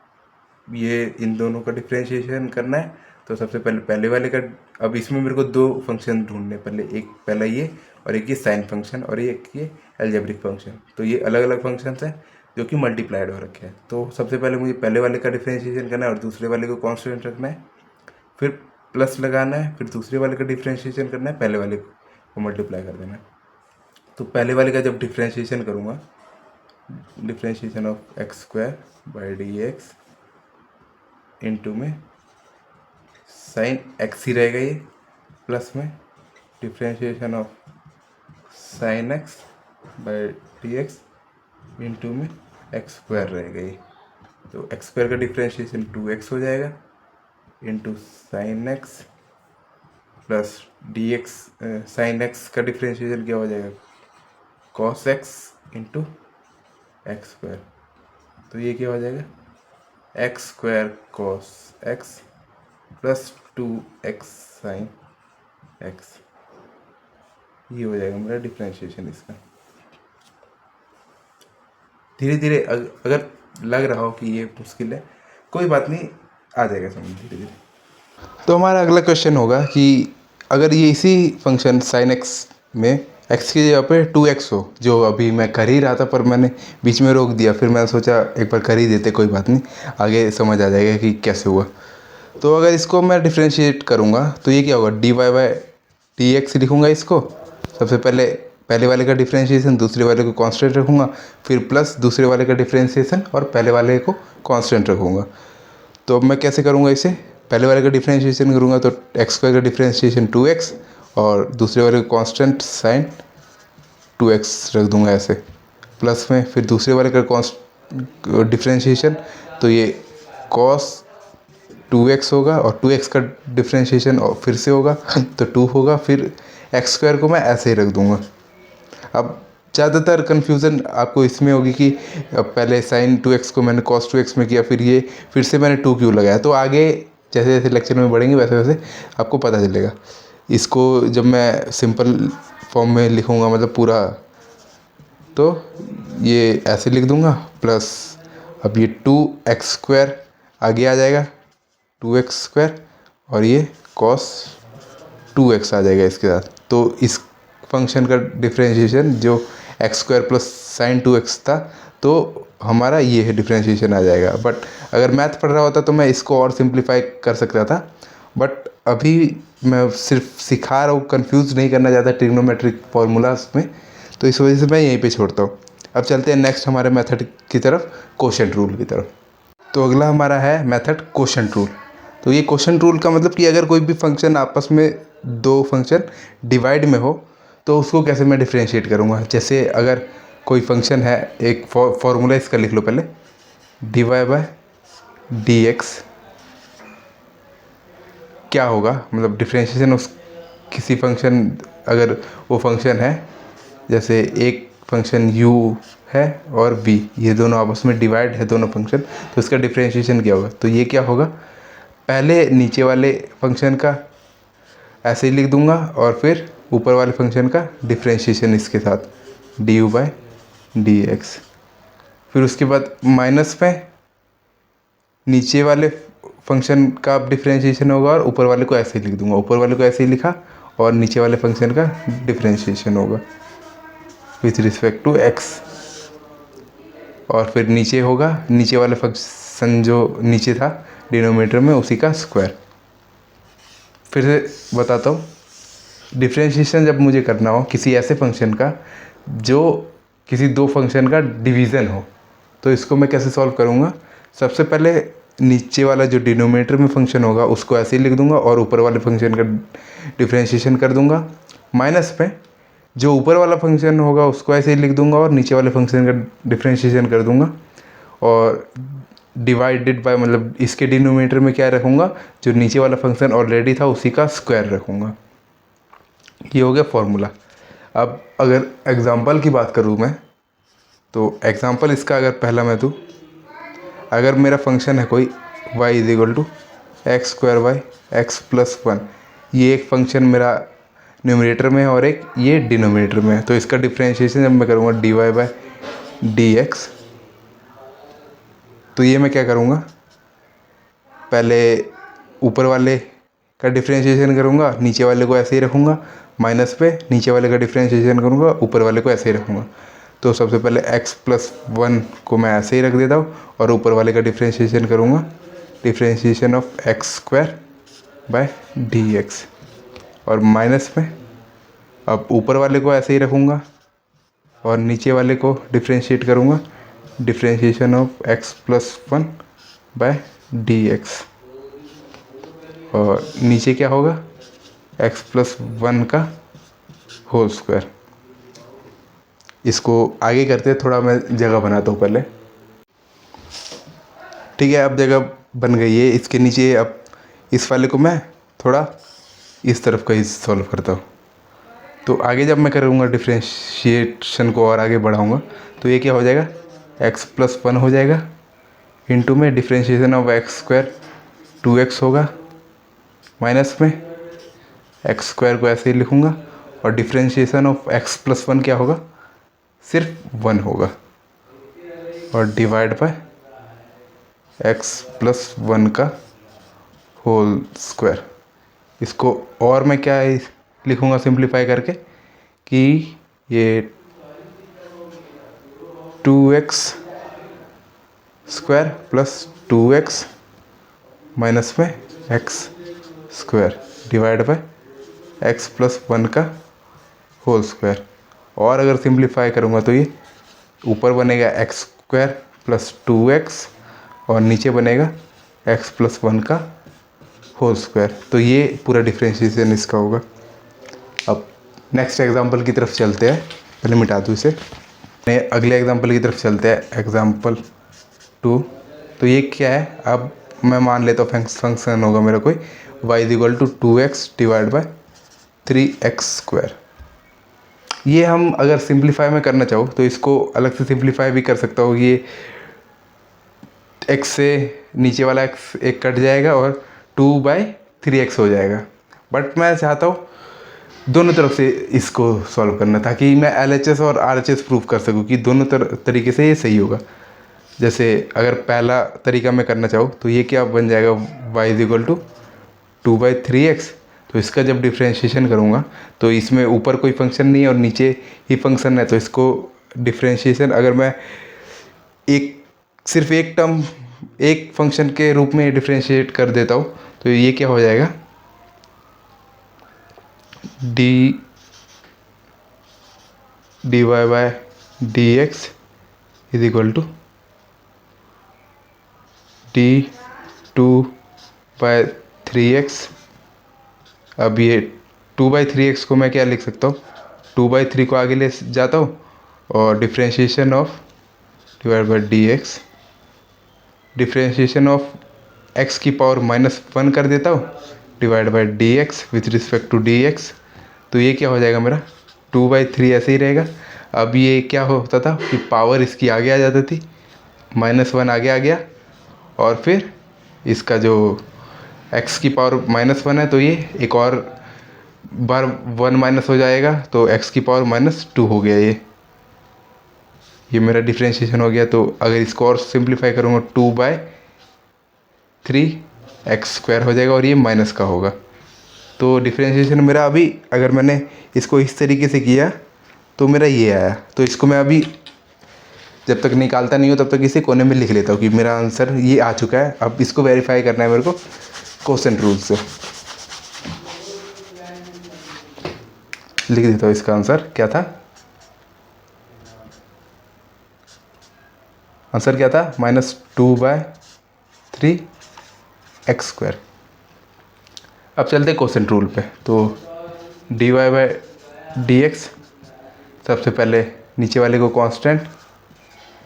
ये इन दोनों का डिफ्रेंशिएशन करना है, तो सबसे पहले वाले का, अब इसमें मेरे को दो फंक्शन ढूंढने, एक पहला ये और एक ये साइन फंक्शन और एक ये अलजेब्रिक फंक्शन। तो ये अलग अलग फंक्शंस हैं जो कि मल्टीप्लाइड हो रखे हैं। तो सबसे पहले मुझे पहले वाले का डिफ्रेंशिएशन करना है और दूसरे वाले को कांस्टेंट रखना है, फिर प्लस लगाना है, फिर दूसरे वाले का डिफ्रेंशिएशन करना है, पहले वाले को मल्टीप्लाई कर देना है। तो पहले वाले का जब डिफ्रेंशिएशन करूँगा, differentiation of x square by D X into में साइन एक्स ही रहेगा ये, प्लस में differentiation of sine x by D X into में एक्स स्क्वायर रहेगा ये। तो एक्स स्क्वायर का डिफ्रेंशिएशन 2x हो जाएगा into sine x plus D x, sine x का डिफ्रेंशिएशन क्या हो जाएगा, cos x into x square. तो ये क्या हो जाएगा, x square cos x plus 2x sine x. ये हो जाएगा मेरा डिफ्रेंशिएशन इसका। धीरे धीरे अगर लग रहा हो कि ये मुश्किल है, कोई बात नहीं, आ जाएगा समझ धीरे धीरे। तो हमारा अगला क्वेश्चन होगा कि अगर ये इसी फंक्शन साइन एक्स में एक्स की जगह पे 2x हो, जो अभी मैं कर ही रहा था पर मैंने बीच में रोक दिया, फिर मैंने सोचा एक बार कर ही देते, कोई बात नहीं, आगे समझ आ जाएगा कि कैसे हुआ। तो अगर इसको मैं डिफ्रेंशिएट करूँगा तो ये क्या होगा, D Y by D X लिखूँगा इसको। सबसे पहले वाले का डिफ्रेंशिएशन, दूसरे वाले को कांस्टेंट रखूँगा, फिर प्लस दूसरे वाले का डिफ्रेंशिएशन और पहले वाले को कांस्टेंट रखूँगा। तो अब मैं कैसे करूँगा इसे, पहले वाले का डिफ्रेंशिएशन करूँगा तो एक्स स्क्वायर का डिफ्रेंशिएशन 2x और दूसरे वाले को कांस्टेंट साइन 2x रख दूँगा ऐसे, प्लस में फिर दूसरे वाले का डिफ्रेंशिएशन, तो ये कॉस 2x होगा और 2x का डिफ्रेंशिएशन और फिर से होगा तो 2 होगा, फिर एक्स स्क्वायर को मैं ऐसे ही रख दूँगा। अब ज़्यादातर कन्फ्यूज़न आपको इसमें होगी कि पहले साइन 2x को मैंने cos 2x में किया, फिर से मैंने 2 क्यों लगाया। तो आगे जैसे जैसे लेक्चर में बढ़ेंगे वैसे वैसे आपको पता चलेगा। इसको जब मैं सिंपल फॉर्म में लिखूँगा, मतलब पूरा, तो ये ऐसे लिख दूँगा, प्लस अब ये 2x स्क्वायर आगे आ जाएगा, 2x स्क्वायर, और ये cos 2x आ जाएगा इसके साथ। तो इस फंक्शन का डिफ्रेंशिएशन जो x square plus sign 2x था, तो हमारा ये है डिफ्रेंशिएशन आ जाएगा। बट अगर मैथ पढ़ रहा होता तो मैं इसको और सिंप्लीफाई कर सकता था, बट अभी मैं सिर्फ सिखा रहा हूँ, कंफ्यूज नहीं करना चाहता ट्रिग्नोमेट्रिक फार्मूलाज में, तो इस वजह से मैं यहीं पे छोड़ता हूँ। अब चलते हैं नेक्स्ट हमारे मेथड की तरफ, कोशेंट रूल की तरफ। तो अगला हमारा है मेथड कोशेंट रूल। तो ये कोशेंट रूल का मतलब कि अगर कोई भी फंक्शन आपस में, दो फंक्शन डिवाइड में हो, तो उसको कैसे मैं डिफ्रेंशिएट करूँगा। जैसे अगर कोई फंक्शन है, एक फॉर्मूला इसका लिख लो पहले, D Y by D X क्या होगा, मतलब डिफ्रेंशिएशन उस किसी फंक्शन, अगर वो फंक्शन है, जैसे एक फंक्शन u है और v, ये दोनों आपस में डिवाइड है दोनों फंक्शन, तो इसका डिफ्रेंशिएशन क्या होगा। तो ये क्या होगा, पहले नीचे वाले फंक्शन का ऐसे ही लिख दूंगा और फिर ऊपर वाले फंक्शन का डिफ्रेंशिएशन इसके साथ D you by D x, फिर उसके बाद माइनस में नीचे वाले फंक्शन का डिफ्रेंशिएशन होगा और ऊपर वाले को ऐसे ही लिख दूंगा, ऊपर वाले को ऐसे ही लिखा और नीचे वाले फंक्शन का डिफ्रेंशिएशन होगा विथ रिस्पेक्ट टू एक्स, और फिर नीचे होगा नीचे वाले फंक्शन जो नीचे था डिनोमिनेटर में उसी का स्क्वायर। फिर से बताता हूँ, डिफ्रेंशिएशन जब मुझे करना हो किसी ऐसे फंक्शन का जो किसी दो फंक्शन का डिवीज़न हो, तो इसको मैं कैसे सॉल्व करूँगा। सबसे पहले नीचे वाला जो डिनोमिनेटर में फंक्शन होगा उसको ऐसे ही लिख दूंगा और ऊपर वाले फंक्शन का डिफ्रेंशिएशन कर दूंगा, माइनस में जो ऊपर वाला फंक्शन होगा उसको ऐसे ही लिख दूंगा और नीचे वाले फंक्शन का डिफ्रेंशिएशन कर दूंगा, और डिवाइडेड बाय, मतलब इसके डिनोमिनेटर में क्या रखूँगा, जो नीचे वाला फंक्शन ऑलरेडी था उसी का स्क्वायर रखूँगा। ये हो गया फॉर्मूला। अब अगर एग्ज़ाम्पल की बात करूँ मैं, तो एग्ज़ाम्पल इसका अगर पहला मैं दूँ, अगर मेरा फंक्शन है कोई y is equal to X square by X plus 1, ये एक फंक्शन मेरा न्यूमरेटर में है और एक ये डिनोमिनेटर में है, तो इसका डिफ्रेंशिएशन जब मैं करूँगा D Y by D X, तो ये मैं क्या करूँगा, पहले ऊपर वाले का डिफ्रेंशिएशन करूँगा, नीचे वाले को ऐसे ही रखूँगा, माइनस पे नीचे वाले का डिफ्रेंशिएशन करूँगा, ऊपर वाले को ऐसे ही रखूँगा। तो सबसे पहले x प्लस 1 को मैं ऐसे ही रख देता हूँ और ऊपर वाले का डिफ्रेंशिएशन करूँगा, differentiation of x square by D x, और माइनस में अब ऊपर वाले को ऐसे ही रखूँगा और नीचे वाले को डिफ्रेंशिएट करूँगा, डिफ्रेंशिएशन ऑफ x+1/dx, और नीचे क्या होगा x+1 का होल स्क्वायर। इसको आगे करते हैं, थोड़ा मैं जगह बनाता हूँ पहले। ठीक है, अब जगह बन गई है। इसके नीचे अब इस वाले को मैं थोड़ा इस तरफ का ही सॉल्व करता हूँ। तो आगे जब मैं करूँगा डिफ्रेंशिएशन को और आगे बढ़ाऊँगा तो ये क्या हो जाएगा, x+1 हो जाएगा, इंटू में डिफ्रेंशिएशन ऑफ x² 2x होगा, माइनस में x² को ऐसे ही लिखूँगा, और डिफ्रेंशिएशन ऑफ x+1 क्या होगा, सिर्फ 1 होगा, और डिवाइड बाय x+1 का होल स्क्वायर। इसको और मैं क्या लिखूँगा सिंप्लीफाई करके कि ये 2x² प्लस 2x माइनस में x² डिवाइड बाय x+1 का होल स्क्वायर। और अगर सिंप्लीफाई करूँगा तो ये ऊपर बनेगा x² प्लस 2x और नीचे बनेगा x+1 का होल स्क्वायर। तो ये पूरा डिफ्रेंशिएशन इसका होगा। अब नेक्स्ट एग्जांपल की तरफ चलते हैं, पहले मिटा दूँ इसे। अगले एग्जांपल की तरफ चलते हैं, एग्जांपल 2। तो ये क्या है, अब मैं मान लेता हूँ फंक्शन होगा मेरा कोई y = 2x divide by 3x²। ये हम अगर सिंप्लीफाई में करना चाहो तो इसको अलग से सिंप्लीफाई भी कर सकता हूँ। ये x से नीचे वाला x एक कट जाएगा और 2/3x हो जाएगा। बट मैं चाहता हूँ दोनों तरफ से इसको सॉल्व करना, ताकि मैं LHS और RHS प्रूव कर सकूँ कि दोनों तरीके से ये सही होगा। जैसे अगर पहला तरीका मैं करना चाहूँ तो ये क्या बन जाएगा, y = 2/3x। तो इसका जब डिफ्रेंशिएशन करूँगा तो इसमें ऊपर कोई फंक्शन नहीं है और नीचे ही फंक्शन है, तो इसको डिफ्रेंशिएशन अगर मैं सिर्फ एक टर्म एक फंक्शन के रूप में डिफ्रेंशिएट कर देता हूँ तो ये क्या हो जाएगा, dy/dx = d2/3x। अब ये 2/3x को मैं क्या लिख सकता हूँ, 2/3 को आगे ले जाता हूँ और differentiation of divide by dx, differentiation of x⁻⁻1 कर देता हूँ divide by dx with respect to dx। तो ये क्या हो जाएगा मेरा, 2/3 ऐसे ही रहेगा। अब ये क्या होता था कि पावर इसकी आगे आ जाती थी, -1 आगे आ गया, और फिर इसका जो x⁻−1 है तो ये एक और बार 1 माइनस हो जाएगा, तो x⁻−2 हो गया। ये मेरा डिफ्रेंशिएशन हो गया। तो अगर इसको और सिंप्लीफाई करूँगा 2/3x² हो जाएगा और ये माइनस का होगा। तो डिफ्रेंशिएशन मेरा अभी अगर मैंने इसको इस तरीके से किया तो मेरा ये आया। तो इसको मैं अभी जब तक निकालता नहीं हूँ तब तक इसे कोने में लिख लेता हूँ कि मेरा आंसर ये आ चुका है। अब इसको वेरीफाई करना है मेरे को क्वोशेंट रूल से। लिख देता हूँ इसका आंसर क्या था। आंसर क्या था, -2/3x²। अब चलते क्वोशेंट रूल पे। तो dy/dx, सबसे पहले नीचे वाले को कांस्टेंट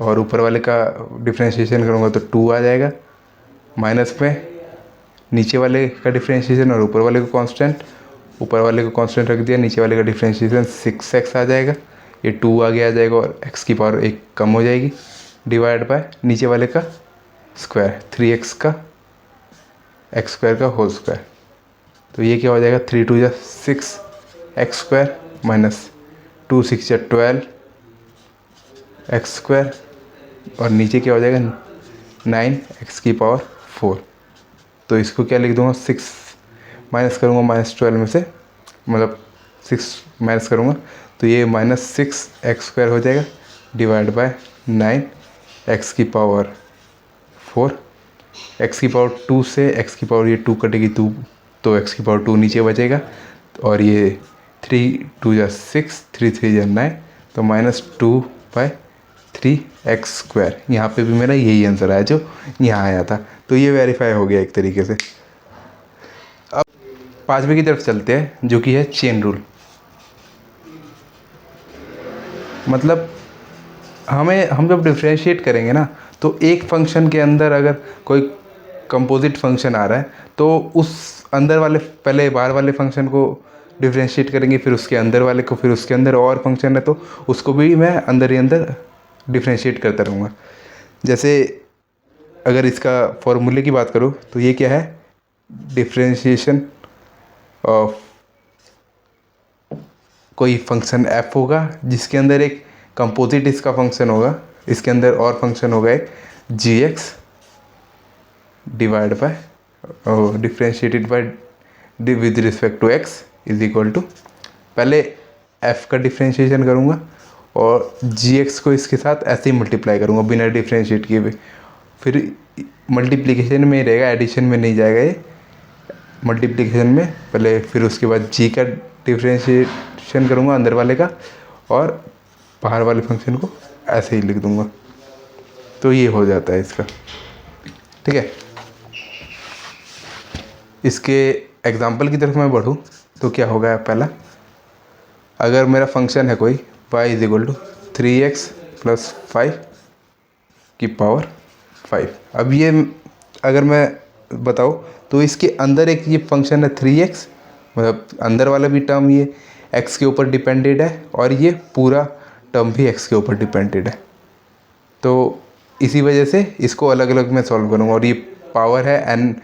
और ऊपर वाले का डिफ्रेंशिएशन करूँगा तो 2 आ जाएगा, माइनस में नीचे वाले का डिफ्रेंशिएशन और ऊपर वाले को कांस्टेंट, ऊपर वाले को कांस्टेंट रख दिया, नीचे वाले का डिफ्रेंशिएशन 6x आ जाएगा, ये 2 आगे आ जाएगा और x⁻1 कम हो जाएगी, डिवाइड बाय नीचे वाले का स्क्वायर 3x का x² का होल स्क्वायर। तो ये क्या हो जाएगा, 3 × 2 = 6 x² माइनस 2 × 6 = 12 x² और नीचे क्या हो जाएगा 9 x⁻4। तो इसको क्या लिख दूंगा, 6 माइनस करूँगा -12 में से, मतलब 6 माइनस करूँगा तो ये -6 x² हो जाएगा डिवाइड बाय 9 x⁻4। x⁻2 से ये 2 कटेगी, 2 तो x⁻2 नीचे बचेगा और ये 3 × 2 = 6, 3 × 3 = 9, तो -2/3x²। यहाँ पे भी मेरा यही आंसर आया जो यहाँ आया था, तो ये वेरीफाई हो गया एक तरीके से। अब 5वें की तरफ चलते हैं जो कि है चेन रूल। मतलब हम जब डिफ्रेंशिएट करेंगे ना, तो एक फंक्शन के अंदर अगर कोई कंपोजिट फंक्शन आ रहा है तो उस अंदर वाले पहले बाहर वाले फंक्शन को डिफ्रेंशिएट करेंगे, फिर उसके अंदर वाले को, फिर उसके अंदर और फंक्शन है तो उसको भी मैं अंदर ही अंदर डिफ्रेंशिएट करता रहूँगा। जैसे अगर इसका फॉर्मूले की बात करूँ तो ये क्या है, डिफ्रेंशिएशन ऑफ कोई फंक्शन f होगा जिसके अंदर एक कंपोजिट इसका फंक्शन होगा, इसके अंदर और फंक्शन होगा एक gx divide by differentiated by with respect to x is equal to, पहले f का डिफ्रेंशिएशन करूँगा और gx को इसके साथ ऐसे ही मल्टीप्लाई करूँगा बिना डिफ्रेंशिएट किए हुए, फिर मल्टीप्लिकेशन में ही रहेगा, एडिशन में नहीं जाएगा ये, मल्टीप्लिकेशन में पहले, फिर उसके बाद g का डिफ्रेंशिएशन करूँगा अंदर वाले का और बाहर वाले फंक्शन को ऐसे ही लिख दूँगा। तो ये हो जाता है इसका, ठीक है। इसके एग्जाम्पल की तरफ मैं बढ़ूँ तो क्या होगा, पहला अगर मेरा फंक्शन है कोई y is equal to 3x + 5 की पावर 5। अब ये अगर मैं बताऊँ तो इसके अंदर एक ये फंक्शन है 3x, मतलब अंदर वाला भी टर्म ये x के ऊपर डिपेंडेड है और ये पूरा टर्म भी x के ऊपर डिपेंडेड है। तो इसी वजह से इसको अलग अलग मैं सॉल्व करूँगा और ये पावर है n,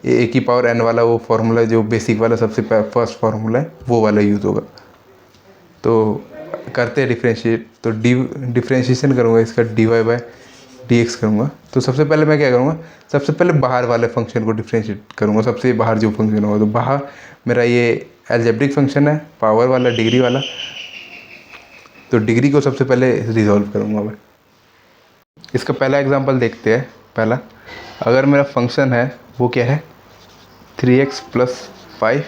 a की पावर n वाला वो फार्मूला जो बेसिक वाला सबसे फर्स्ट फार्मूला है वो वाला यूज़ होगा। तो करते हैं डिफ्रेंशिएट, तो डिफ्रेंशिएशन करूँगा इसका dy/dx करूँगा। तो सबसे पहले मैं क्या करूँगा, सबसे पहले बाहर वाले फंक्शन को डिफ्रेंशिएट करूँगा, सबसे बाहर जो फंक्शन होगा। तो बाहर मेरा ये एल्जेब्रिक फंक्शन है पावर वाला, डिग्री वाला, तो डिग्री को सबसे पहले रिजॉल्व करूँगा मैं। इसका पहला एग्जांपल देखते हैं। पहला, अगर मेरा फंक्शन है वो क्या है 3x + 5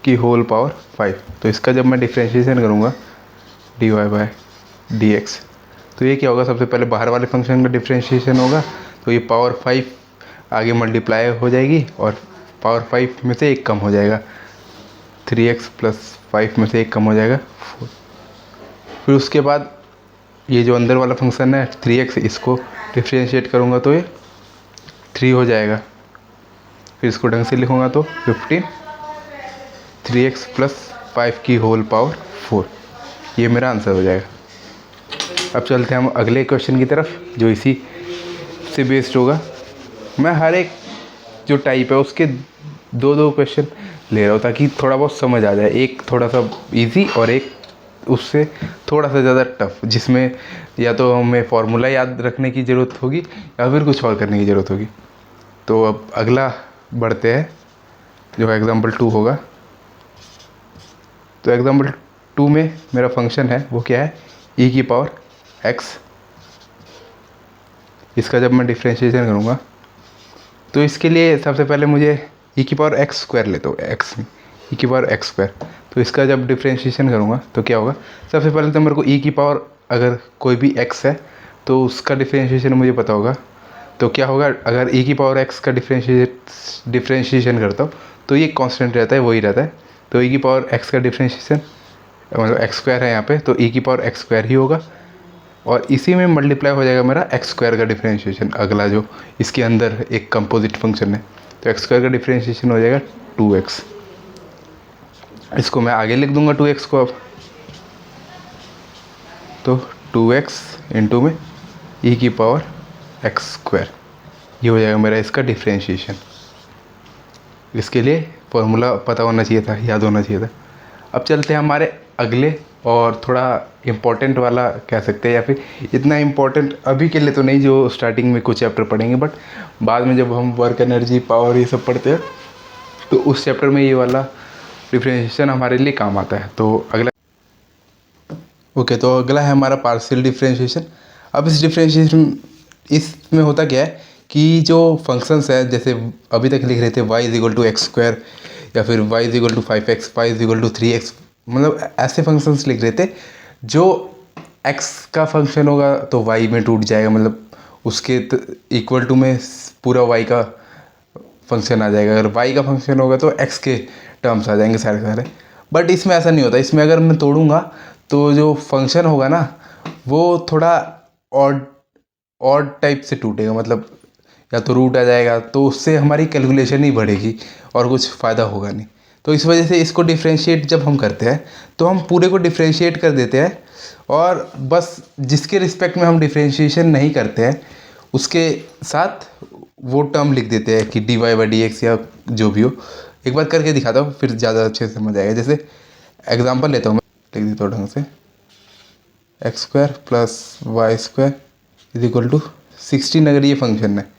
की होल पावर 5, तो इसका जब मैं डिफ्रेंशिएशन करूँगा dy/dx, तो ये क्या होगा, सबसे पहले बाहर वाले फंक्शन का डिफ्रेंशिएशन होगा, तो ये पावर 5 आगे मल्टीप्लाई हो जाएगी और पावर 5 में से एक कम हो जाएगा, 3x + 5 में से एक कम हो जाएगा 4। फिर उसके बाद ये जो अंदर वाला फंक्शन है 3x, इसको डिफ्रेंशिएट करूँगा तो ये 3 हो जाएगा। फिर इसको ढंग से लिखूँगा तो 15, 3x + 5 की होल पावर 4, ये मेरा आंसर हो जाएगा। अब चलते हैं हम अगले क्वेश्चन की तरफ जो इसी से बेस्ड होगा। मैं हर एक जो टाइप है उसके दो क्वेश्चन ले रहा हूँ ताकि थोड़ा बहुत समझ आ जाए, एक थोड़ा सा इजी और एक उससे थोड़ा सा ज़्यादा टफ, जिसमें या तो हमें फार्मूला याद रखने की ज़रूरत होगी या फिर कुछ और करने की ज़रूरत होगी। तो अब अगला बढ़ते हैं जो एग्जाम्पल 2 होगा। तो एग्जाम्पल 2 में मेरा फंक्शन है वो क्या है e⁻x। इसका जब मैं डिफ्रेंशिएशन करूँगा तो इसके लिए सबसे पहले मुझे e⁻x² लेता हूँ, x में e⁻x²। तो इसका जब डिफ्रेंशिएशन करूँगा तो क्या होगा, सबसे पहले तो मेरे को अगर कोई भी x है तो उसका डिफ्रेंशिएशन मुझे पता होगा। तो क्या होगा, अगर e⁻x का डिफ्रेंशिएशन करता हूँ तो ये कांस्टेंट रहता है, वही रहता है। तो e⁻x का डिफ्रेंशिएशन मतलब x² है यहाँ पे, तो e⁻x² ही होगा और इसी में मल्टीप्लाई हो जाएगा मेरा x² का डिफ्रेंशिएशन, अगला जो इसके अंदर एक कंपोजिट फंक्शन है। तो x² का डिफ्रेंशिएशन हो जाएगा 2x। इसको मैं आगे लिख दूंगा 2x को अब, तो 2x इंटू में e⁻x², ये हो जाएगा मेरा इसका डिफ्रेंशिएशन। इसके लिए फॉर्मूला पता होना चाहिए था, याद होना चाहिए था। अब चलते हैं हमारे अगले और थोड़ा इम्पोर्टेंट वाला कह सकते हैं, या फिर इतना इम्पोर्टेंट अभी के लिए तो नहीं, जो स्टार्टिंग में कुछ चैप्टर पढ़ेंगे, बट बाद में जब हम वर्क एनर्जी पावर ये सब पढ़ते हैं तो उस चैप्टर में ये वाला डिफ्रेंशिएशन हमारे लिए काम आता है। तो अगला तो अगला है हमारा पार्शियल डिफ्रेंशिएशन। अब इस डिफ्रेंशिएशन इसमें होता क्या है कि जो फंक्शंस है, जैसे अभी तक लिख रहे थे y = x² या फिर y = 5x, y = 3x, मतलब ऐसे फंक्शंस लिख रहे थे जो x का फंक्शन होगा तो y में टूट जाएगा, मतलब उसके इक्वल टू में पूरा y का फंक्शन आ जाएगा। अगर y का फंक्शन होगा तो x के टर्म्स आ जाएंगे सारे सारे। बट इसमें ऐसा नहीं होता, इसमें अगर मैं तोड़ूंगा तो जो फंक्शन होगा ना वो थोड़ा ऑड ऑड टाइप से टूटेगा, मतलब या तो रूट आ जाएगा, तो उससे हमारी कैलकुलेशन ही बढ़ेगी और कुछ फ़ायदा होगा नहीं। तो इस वजह से इसको डिफ्रेंशिएट जब हम करते हैं तो हम पूरे को डिफ्रेंशिएट कर देते हैं, और बस जिसके रिस्पेक्ट में हम डिफ्रेंशिएशन नहीं करते हैं उसके साथ वो टर्म लिख देते हैं कि dy बाई डी एक्स या जो भी हो। एक बार करके दिखाता हूँ, फिर ज़्यादा अच्छे से समझ आएगा। जैसे एग्जांपल लेता हूँ मैं, लिख देता हूँ ढंग से, X square plus Y square is equal to 16। अगर ये फंक्शन है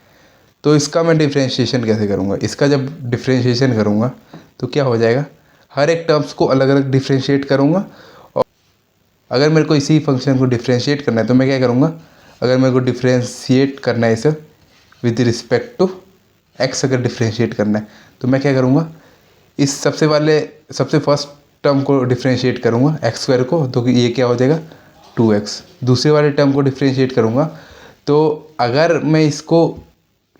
तो इसका मैं डिफ्रेंशिएशन कैसे करूँगा? इसका जब डिफ्रेंशिएशन करूँगा तो क्या हो जाएगा, हर एक टर्म्स को अलग अलग डिफ्रेंशिएट करूँगा। और अगर मेरे को इसी फंक्शन को डिफ्रेंशिएट करना है तो मैं क्या करूँगा, अगर मेरे को डिफ्रेंशिएट करना है इसे विद रिस्पेक्ट टू एक्स, अगर डिफ्रेंशिएट करना है तो मैं क्या करूँगा, इस सबसे फर्स्ट टर्म को डिफ्रेंशिएट करूँगा एक्स स्क्वायर को, तो ये क्या हो जाएगा 2x। दूसरे वाले टर्म को डिफ्रेंशिएट करूँगा तो अगर मैं इसको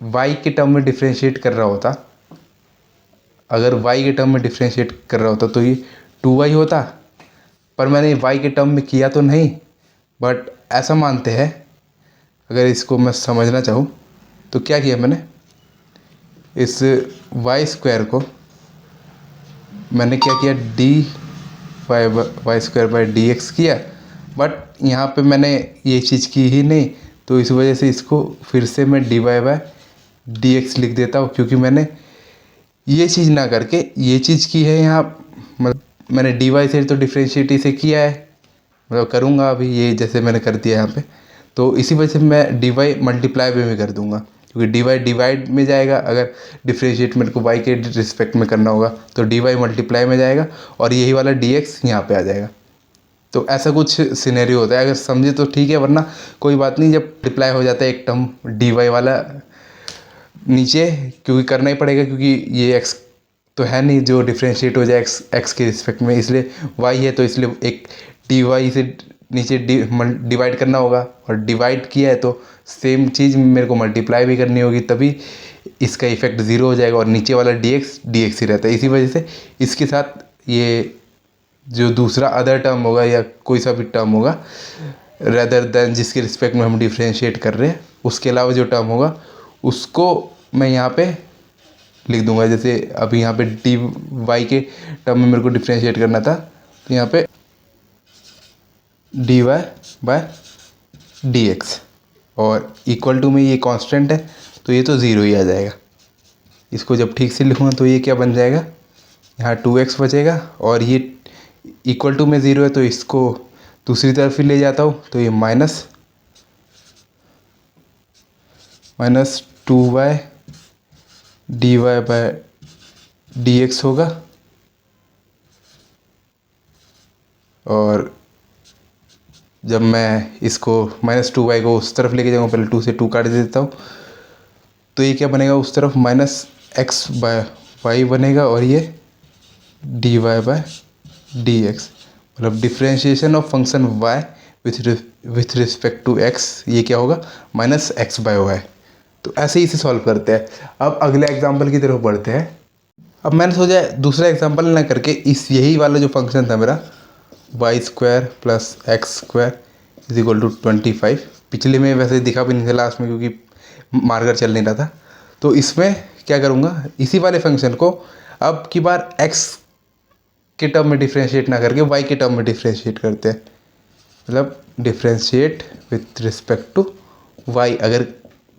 y के टर्म में डिफ्रेंशिएट कर रहा होता, अगर y के टर्म में डिफ्रेंशिएट कर रहा होता तो ये 2y होता, पर मैंने y के टर्म में किया तो नहीं। बट ऐसा मानते हैं, अगर इसको मैं समझना चाहूँ तो क्या किया मैंने, इस y स्क्वायर को मैंने क्या किया, y square by D x किया। बट यहाँ पे मैंने ये चीज़ की ही नहीं, तो इस वजह से इसको फिर से मैं dy बाई डी एक्स लिख देता हूँ, क्योंकि मैंने ये चीज़ ना करके ये चीज़ की है यहाँ। मतलब मैंने dy से तो डिफ्रेंशिएट इसे किया है, मतलब करूँगा अभी ये, जैसे मैंने कर दिया यहाँ पे, तो इसी वजह से मैं dy मल्टीप्लाई में भी कर दूँगा, क्योंकि dy डिवाइड में जाएगा। अगर डिफ्रेंशिएट मेरे को y के रिस्पेक्ट में करना होगा तो dy मल्टीप्लाई में जाएगा और यही वाला dx यहाँ पे आ जाएगा। तो ऐसा कुछ सिनेरियो होता है, अगर समझे तो ठीक है, वरना कोई बात नहीं। जब मल्टीप्लाई हो जाता है एक टर्म dy वाला नीचे, क्योंकि करना ही पड़ेगा, क्योंकि ये x तो है नहीं जो डिफ्रेंशिएट हो जाए x के रिस्पेक्ट में, इसलिए y है तो इसलिए एक dy से नीचे डिवाइड करना होगा, और डिवाइड किया है तो सेम चीज़ मेरे को मल्टीप्लाई भी करनी होगी, तभी इसका इफेक्ट ज़ीरो हो जाएगा और नीचे वाला dx ही रहता है। इसी वजह से इसके साथ ये जो दूसरा अदर टर्म होगा या कोई सा भी टर्म होगा रेदर देन जिसके रिस्पेक्ट में हम डिफ्रेंशिएट कर रहे हैं, उसके अलावा जो टर्म होगा उसको मैं यहाँ पे लिख दूंगा। जैसे अभी यहाँ पे dy के टर्म में मेरे को डिफ्रेंशिएट करना था, तो यहाँ पे dy बाय dx, और इक्वल टू में ये कांस्टेंट है तो ये तो ज़ीरो ही आ जाएगा। इसको जब ठीक से लिखूँगा तो ये क्या बन जाएगा, यहाँ 2x बचेगा, और ये इक्वल टू में ज़ीरो है तो इसको दूसरी तरफ ही ले जाता हूँ, तो ये minus 2y dy by dx होगा। और जब मैं इसको -2y को उस तरफ लेके जाऊँगा, पहले 2 से 2 काट देता हूँ, तो ये क्या बनेगा उस तरफ -x बाय वाई बनेगा, और ये dy बाय dx, मतलब differentiation of function y with respect to x, ये क्या होगा -x बाय वाई। तो ऐसे ही इसे सॉल्व करते हैं। अब अगले एग्जाम्पल की तरफ बढ़ते हैं। अब मैंने सोचा दूसरा एग्जाम्पल ना करके इस यही वाला जो फंक्शन था मेरा y square plus x square is equal to 25, पिछले में वैसे दिखा भी नहीं था लास्ट में क्योंकि मार्कर चल नहीं रहा था, तो इसमें क्या करूँगा, इसी वाले फंक्शन को अब की बार x के टर्म में डिफ्रेंशिएट ना करके y के टर्म में डिफ्रेंशिएट करते हैं, मतलब differentiate with respect to y। अगर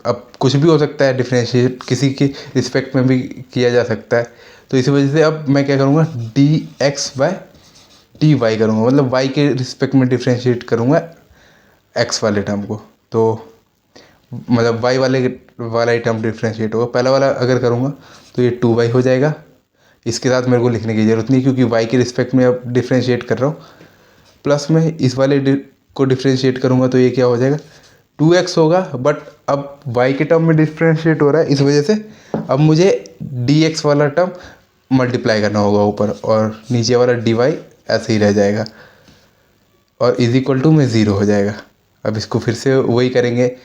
अब कुछ भी हो सकता है, डिफ्रेंशिएट किसी के रिस्पेक्ट में भी किया जा सकता है, तो इसी वजह से अब मैं क्या करूँगा dx बाय dy करूँगा, मतलब y के रिस्पेक्ट में डिफ्रेंशिएट करूँगा x वाले टर्म को, तो मतलब y वाला ही टर्म डिफ्रेंशिएट होगा। पहला वाला अगर करूँगा तो ये 2y हो जाएगा, इसके साथ मेरे को लिखने की ज़रूरत नहीं क्योंकि y के रिस्पेक्ट में अब डिफ्रेंशिएट कर रहा हूँ। प्लस में इस वाले को डिफ्रेंशिएट करूँगा तो ये क्या हो जाएगा 2x होगा, बट अब y के टर्म में डिफ्रेंशिएट हो रहा है, इस वजह से अब मुझे dx वाला टर्म मल्टीप्लाई करना होगा ऊपर, और नीचे वाला dy ऐसे ही रह जाएगा। और इज इक्वल टू में 0 हो जाएगा। अब इसको फिर से वही करेंगे,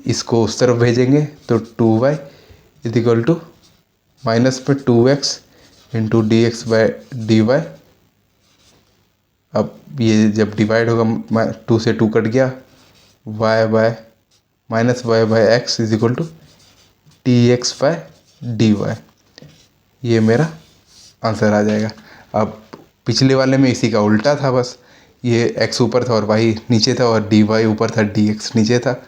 इसको उस तरफ भेजेंगे तो 2y is equal to minus में 2x into d x by d y. अब ये जब डिवाइड होगा 2 से 2 कट गया, y by minus y by x is equal to d x by d y. ये मेरा आंसर आ जाएगा। अब पिछले वाले में इसी का उल्टा था, बस ये x ऊपर था और y नीचे था और dy ऊपर था dx नीचे था।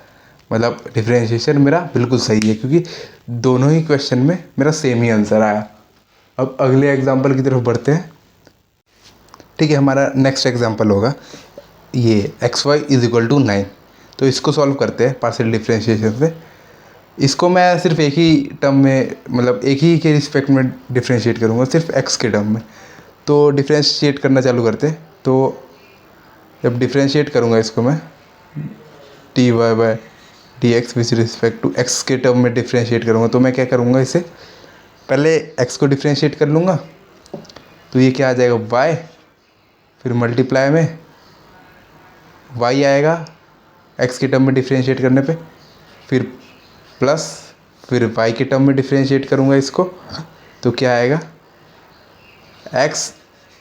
मतलब डिफरेंशिएशन मेरा बिल्कुल सही है, क्योंकि दोनों ही क्वेश्चन में मेरा सेम ही आंसर आया। अब अगले एग्जांपल की तरफ बढ़ते हैं। ठीक है, हमारा नेक्स्ट एग्जांपल होगा ये xy इज इक्वल टू 9। तो इसको सॉल्व करते हैं पार्शियल डिफरेंशिएशन से। इसको मैं सिर्फ एक ही टर्म में, मतलब एक ही के रिस्पेक्ट में डिफरेंशिएट करूँगा, सिर्फ x के टर्म में। तो डिफरेंशिएट करना चालू करते हैं। तो जब डिफरेंशिएट करूँगा इसको मैं d Y by D x with respect to x के टर्म में डिफरेंशिएट करूँगा, तो मैं क्या करूँगा, इसे पहले x को डिफरेंशिएट कर लूँगा। तो ये क्या आ जाएगा, y, फिर मल्टीप्लाई में y आएगा x के टर्म में डिफरेंशिएट करने पे, फिर प्लस, फिर y के टर्म में डिफरेंशिएट करूँगा इसको, तो क्या आएगा, x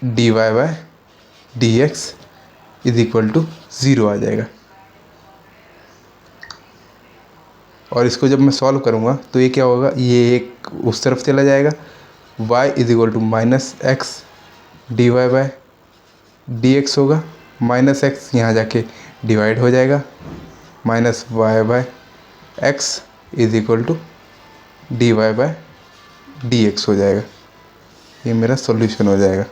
d Y by D x is equal to 0 आ जाएगा। और इसको जब मैं सॉल्व करूँगा तो ये क्या होगा, ये एक उस तरफ चला जाएगा, y is equal to minus x d Y by D x होगा, माइनस एक्स यहाँ जाके डिवाइड हो जाएगा, minus y by x is equal to d Y by D x हो जाएगा। ये मेरा सॉल्यूशन हो जाएगा।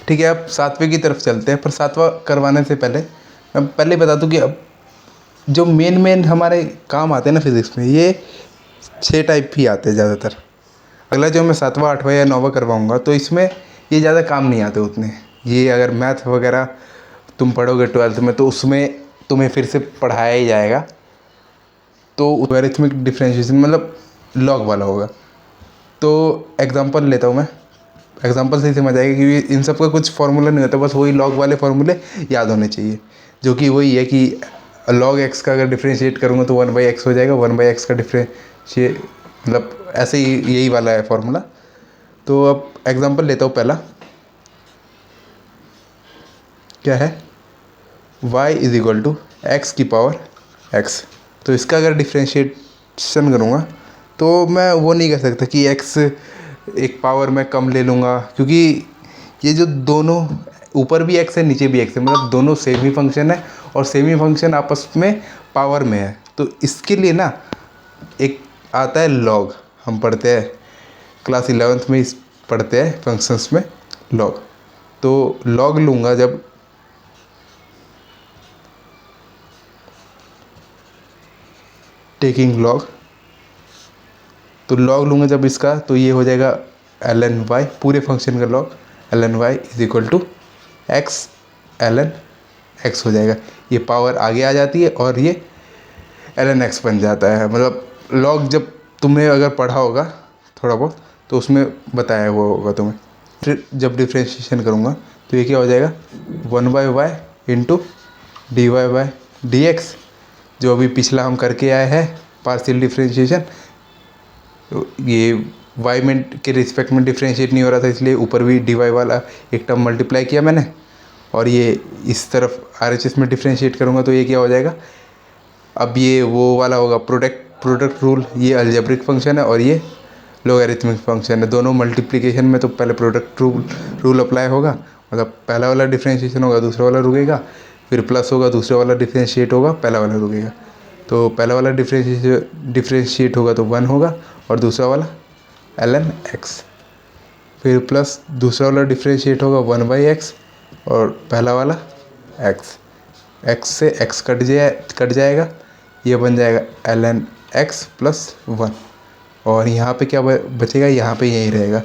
ठीक है, अब सातवें की तरफ चलते हैं। पर सातवां करवाने से पहले मैं पहले बता दूं कि अब जो मेन हमारे काम आते हैं ना फिज़िक्स में, ये 6 टाइप ही आते हैं ज़्यादातर। अगला जो मैं 7वां 8वां या 9वां करवाऊँगा तो इसमें ये ज़्यादा काम नहीं आते उतने। ये अगर मैथ वगैरह तुम पढ़ोगे 12th में तो उसमें तुम्हें फिर से पढ़ाया ही जाएगा। तो अरिथमेटिक डिफरेंशिएशन मतलब लॉग वाला होगा। तो एग्जांपल लेता हूँ मैं, एग्जांपल से ही समझ आएगा कि इन सब का कुछ फार्मूला नहीं होता, बस वही लॉग वाले फार्मूले याद होने चाहिए, जो कि वही है कि लॉग एक्स का अगर डिफरेंशिएट करूँगा तो 1/x हो जाएगा, 1/x का डिफरेंशिएट मतलब ऐसे ही यही वाला है फार्मूला। तो अब एग्जांपल लेता हूँ पहला, क्या है, y is equal to x की पावर x। तो इसका अगर डिफरेंशिएशन करूँगा तो मैं वो नहीं कर सकता कि x एक पावर में कम ले लूँगा, क्योंकि ये जो दोनों ऊपर भी x है नीचे भी x है, मतलब दोनों सेम ही फंक्शन है और सेम ही फंक्शन आपस में पावर में है। तो इसके लिए ना एक आता है लॉग, हम पढ़ते हैं क्लास 11th में पढ़ते हैं फंक्शंस में लॉग। तो लॉग लूँगा जब, टेकिंग लॉग, तो लॉग लूँगा जब इसका तो ये हो जाएगा ln y, पूरे फंक्शन का log ln y is equal to x ln x हो जाएगा। ये पावर आगे आ जाती है और ये ln x बन जाता है। मतलब लॉग जब तुमने अगर पढ़ा होगा थोड़ा बहुत तो उसमें बताया हुआ होगा तुम्हें। फिर जब डिफरेंशिएशन करूँगा तो ये क्या हो जाएगा, 1/y into d Y by D x, जो अभी पिछला हम करके आए हैं पार्शियल डिफरेंशिएशन। तो ये y में के रिस्पेक्ट में डिफरेंशिएट नहीं हो रहा था, इसलिए ऊपर भी dy वाला एक टर्म मल्टीप्लाई किया मैंने, और ये इस तरफ RHS में डिफरेंशिएट करूँगा तो ये क्या हो जाएगा, अब ये वो वाला होगा प्रोडक्ट रूल। ये अलजेब्रिक फंक्शन है और ये लोगरिथमिक फंक्शन है। दोनों मल्टीप्लिकेशन में तो पहले प्रोडक्ट रूल अप्लाई होगा, मतलब पहला वाला डिफरेंशिएशन होगा दूसरा वाला रुकेगा, फिर प्लस होगा दूसरा वाला डिफरेंशिएट होगा पहला वाला रुकेगा। तो पहला वाला डिफरेंशिएट होगा तो 1 होगा और दूसरा वाला ln x, फिर प्लस दूसरा वाला डिफरेंशिएट होगा 1/x और पहला वाला x से x कट जाएगा, ये बन जाएगा ln x प्लस 1। और यहाँ पे क्या बचेगा, यहाँ पे यही रहेगा,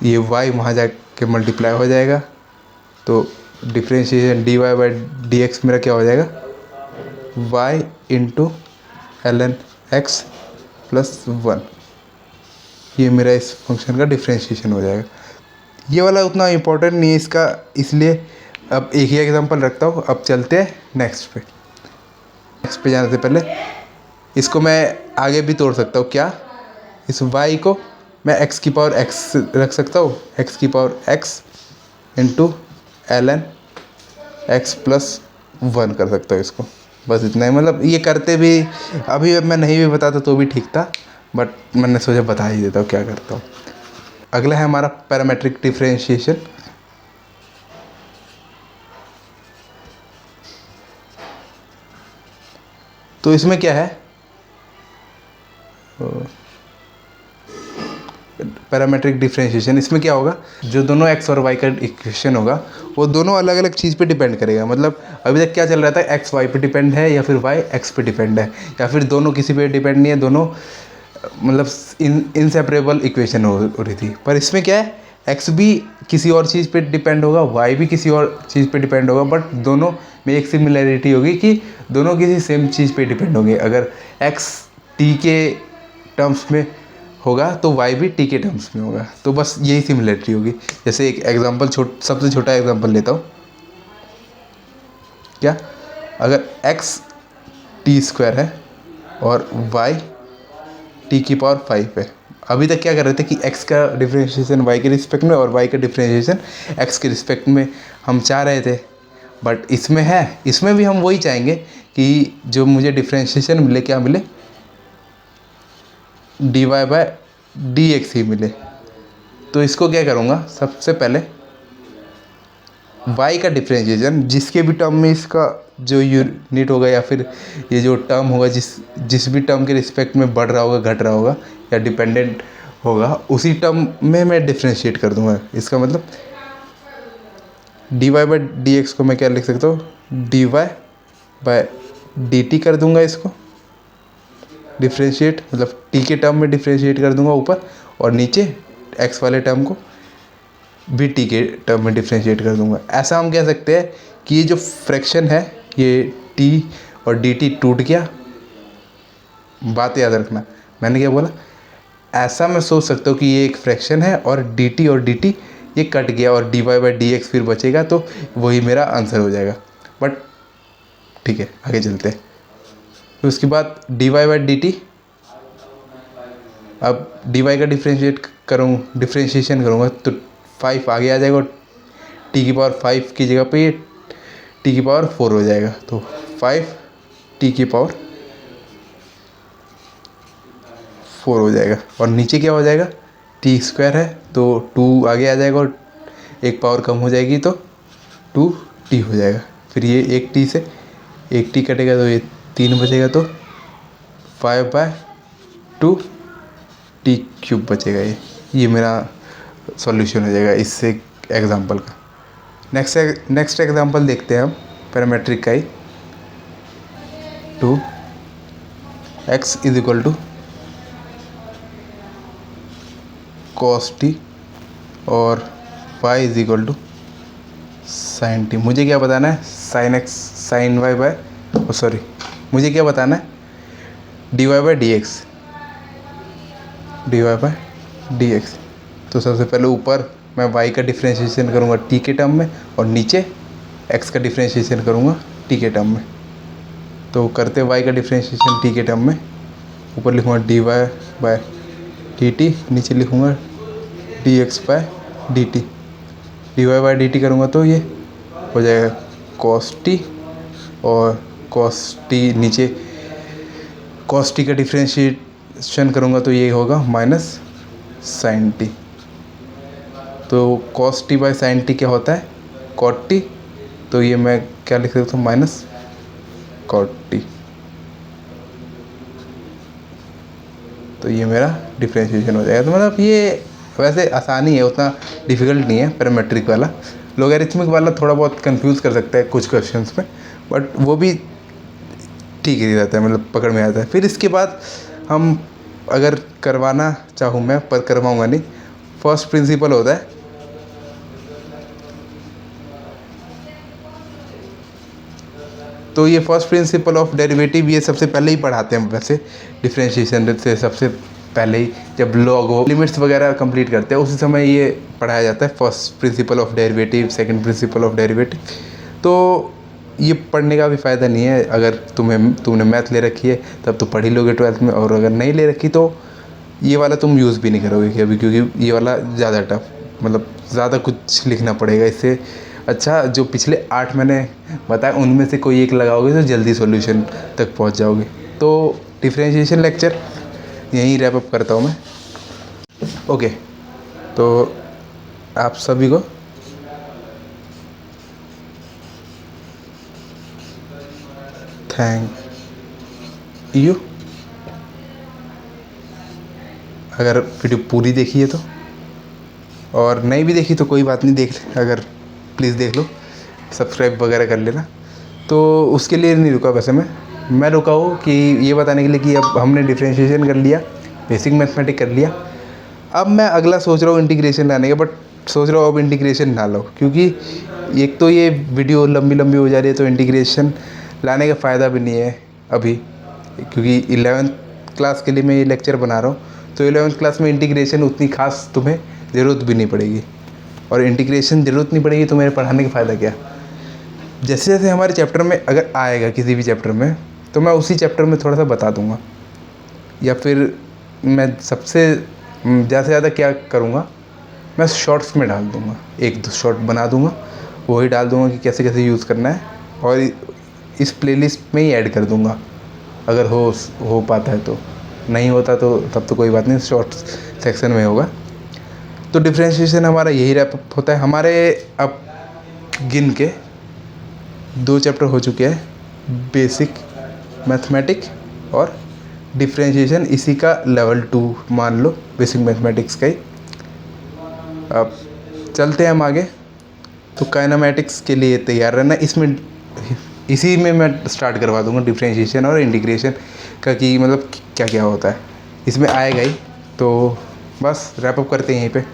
ये y वहाँ जाके मल्टीप्लाई हो जाएगा। तो डिफरेंशिएशन dy बाई dx मेरा क्या हो जाएगा, y into ln x plus 1। ये मेरा इस फंक्शन का डिफरेंशिएशन हो जाएगा। ये वाला उतना इम्पोर्टेंट नहीं है इसका, इसलिए अब एक ही एग्जांपल रखता हूँ। अब चलते हैं नेक्स्ट पे। नेक्स्ट पे जाने से पहले इसको मैं आगे भी तोड़ सकता हूँ। क्या, इस y को मैं x की पावर x रख सकता हूँ, x की power x into ln x plus 1 कर सकता हूँ इसको। बस इतना ही, मतलब ये करते भी, अभी मैं नहीं भी बताता तो भी ठीक था, बट मैंने सोचा बता ही देता हूँ क्या करता हूँ। अगला है हमारा पैरामेट्रिक डिफरेंशिएशन। तो इसमें क्या है, पैरामेट्रिक डिफरेंशिएशन, इसमें क्या होगा, जो दोनों x और y का इक्वेशन होगा वो दोनों अलग अलग चीज़ पे डिपेंड करेगा। मतलब अभी तक क्या चल रहा था, x y पे डिपेंड है या फिर y x पे डिपेंड है, या फिर दोनों किसी पे डिपेंड नहीं है, दोनों मतलब इनसेपरेबल इक्वेशन हो रही थी। पर इसमें क्या है, x भी किसी और चीज़ पे डिपेंड होगा, y भी किसी और चीज़ पे डिपेंड होगा, बट दोनों में एक सिमिलैरिटी होगी कि दोनों किसी सेम चीज़ पे डिपेंड होंगे। अगर x t के टर्म्स में होगा तो y भी t के टर्म्स में होगा, तो बस यही सिमिलरिटी होगी। जैसे एक एग्जांपल, सबसे छोटा एग्जांपल लेता हूँ। क्या, अगर x t स्क्वायर है और y t की पावर 5 है। अभी तक क्या कर रहे थे कि x का डिफरेंशिएशन y के रिस्पेक्ट में और y का डिफरेंशिएशन x के रिस्पेक्ट में हम चाह रहे थे, बट इसमें है, इसमें भी हम वही चाहेंगे कि जो मुझे डिफरेंशिएशन मिले, क्या मिले, dy बाय dx ही मिले। तो इसको क्या करूँगा, सबसे पहले y का डिफरेंशिएशन जिसके भी टर्म में इसका जो यूनिट होगा या फिर ये जो टर्म होगा, जिस भी टर्म के रिस्पेक्ट में बढ़ रहा होगा, घट रहा होगा या डिपेंडेंट होगा, उसी टर्म में मैं डिफरेंशिएट कर दूंगा। इसका मतलब dy बाय dx को मैं क्या लिख सकता हूँ, dy बाय dt कर दूंगा इसको डिफरेंशिएट, मतलब t के टर्म में डिफरेंशिएट कर दूंगा ऊपर, और नीचे x वाले टर्म को भी t के टर्म में डिफरेंशिएट कर दूंगा। ऐसा हम कह सकते हैं कि ये जो फ्रैक्शन है, ये t और dt टूट गया। बात याद रखना, मैंने क्या बोला, ऐसा मैं सोच सकता हूँ कि ये एक फ्रैक्शन है और dt और dt ये कट गया और dy बाय dx फिर बचेगा, तो वही मेरा आंसर हो जाएगा। बट ठीक है, आगे चलते हैं। फिर उसके बाद dy बाय dt, अब dy का डिफरेंशिएशन करूँगा तो 5 आगे आ जाएगा और t की पावर 5 की जगह पे ये t की पावर 4 हो जाएगा, तो 5 t की पावर 4 हो जाएगा। और नीचे क्या हो जाएगा, t स्क्वायर है तो 2 आगे आ जाएगा और एक पावर कम हो जाएगी तो 2t हो जाएगा। फिर ये एक t से एक t कटेगा तो ये 3 बचेगा, तो 5 बाय 2 t क्यूब बचेगा। ये मेरा सॉल्यूशन हो जाएगा इससे एग्जांपल का। नेक्स्ट एग्जांपल देखते हैं हम पैरामेट्रिक का ही। 2x is equal to cos t और y is equal to sine t। मुझे क्या बताना है, साइन y बाय मुझे क्या बताना है, dy बाय dx। तो सबसे पहले ऊपर मैं y का डिफरेंशिएशन करूँगा t के टर्म में और नीचे x का डिफरेंशिएशन करूँगा t के टर्म में। तो करते y का डिफरेंशिएशन t के टर्म में, ऊपर लिखूँगा dy बाय dt, नीचे लिखूँगा dx by dt। dy by dt करूँगा तो ये हो जाएगा cos t, और cos t नीचे cos t का डिफरेंशिएशन करूँगा तो ये होगा माइनस साइन t। तो cos t by sine t क्या होता है, cot t, तो ये मैं क्या लिख सकता हूँ, माइनस cot t। तो ये मेरा डिफरेंशिएशन हो जाएगा। तो मतलब ये वैसे आसानी है, उतना डिफ़िकल्ट नहीं है पैरामेट्रिक वाला। लॉगरिथमिक वाला थोड़ा बहुत कंफ्यूज कर सकता है कुछ क्वेश्चंस में, बट वो भी ठीक ही रहता है, मतलब पकड़ में आता है। फिर इसके बाद हम अगर करवाना चाहूँ मैं, पर करवाऊँगा नहीं, फर्स्ट प्रिंसिपल होता है तो ये फर्स्ट प्रिंसिपल ऑफ डेरिवेटिव ये सबसे पहले ही पढ़ाते हैं वैसे डिफरेंशिएशन से सबसे पहले ही जब लॉग लिमिट्स वगैरह कंप्लीट करते हैं उसी समय ये पढ़ाया जाता है, first principle of derivative, second principle of derivative. तो ये पढ़ने का भी फ़ायदा नहीं है। अगर तुमने मैथ ले रखी है तब तो पढ़ ही लोगे 12th में, और अगर नहीं ले रखी तो ये वाला तुम यूज़ भी नहीं करोगे कभी, क्योंकि ये वाला ज़्यादा टफ, मतलब ज़्यादा कुछ लिखना पड़ेगा। इससे अच्छा जो पिछले 8 मैंने बताया उनमें से कोई एक लगाओगे तो जल्दी सॉल्यूशन तक पहुंच जाओगे। तो डिफरेंशिएशन लेक्चर यहीं रैप अप करता हूँ मैं। ओके, तो आप सभी को थैंक यू। अगर वीडियो पूरी देखी है तो, और नहीं भी देखी तो कोई बात नहीं, देख अगर प्लीज़ देख लो, सब्सक्राइब वगैरह कर लेना। तो उसके लिए नहीं रुका वैसे मैं रुका हूँ कि ये बताने के लिए कि अब हमने डिफरेंशिएशन कर लिया, बेसिक मैथमेटिक कर लिया, अब मैं अगला सोच रहा हूँ इंटीग्रेशन लाने का। बट सोच रहा हूँ अब इंटीग्रेशन ना लो, क्योंकि एक तो ये वीडियो लंबी लंबी हो जा रही है, तो इंटीग्रेशन लाने का फ़ायदा भी नहीं है अभी, क्योंकि 11th क्लास के लिए मैं ये लेक्चर बना रहा हूँ। तो 11th क्लास में इंटीग्रेशन उतनी खास तुम्हें ज़रूरत भी नहीं पड़ेगी, और इंटीग्रेशन ज़रूरत नहीं पड़ेगी तो मेरे पढ़ाने का फ़ायदा क्या। जैसे जैसे हमारे चैप्टर में अगर आएगा किसी भी चैप्टर में, तो मैं उसी चैप्टर में थोड़ा सा बता दूँगा, या फिर मैं सबसे ज़्यादा से ज़्यादा क्या करूँगा, मैं शॉर्ट्स में डाल दूँगा, 1-2 शॉर्ट बना दूँगा, वही डाल दूँगा कि कैसे कैसे यूज़ करना है, और इस प्लेलिस्ट में ही ऐड कर दूँगा अगर हो पाता है। तो नहीं होता तो तब तो कोई बात नहीं, शॉर्ट्स सेक्शन में होगा। तो डिफरेंशिएशन हमारा यही रैप अप होता है। हमारे अब गिन के 2 चैप्टर हो चुके हैं, बेसिक मैथमेटिक और डिफरेंशिएशन, इसी का लेवल 2 मान लो, बेसिक मैथमेटिक्स का ही। अब चलते हैं हम आगे। तो काइनेमेटिक्स के लिए तैयार रहना, इसी में मैं स्टार्ट करवा दूंगा डिफरेंशिएशन और इंटीग्रेशन का, कि मतलब क्या क्या होता है, इसमें आएगा ही। तो बस रैप अप करते हैं यहीं पे।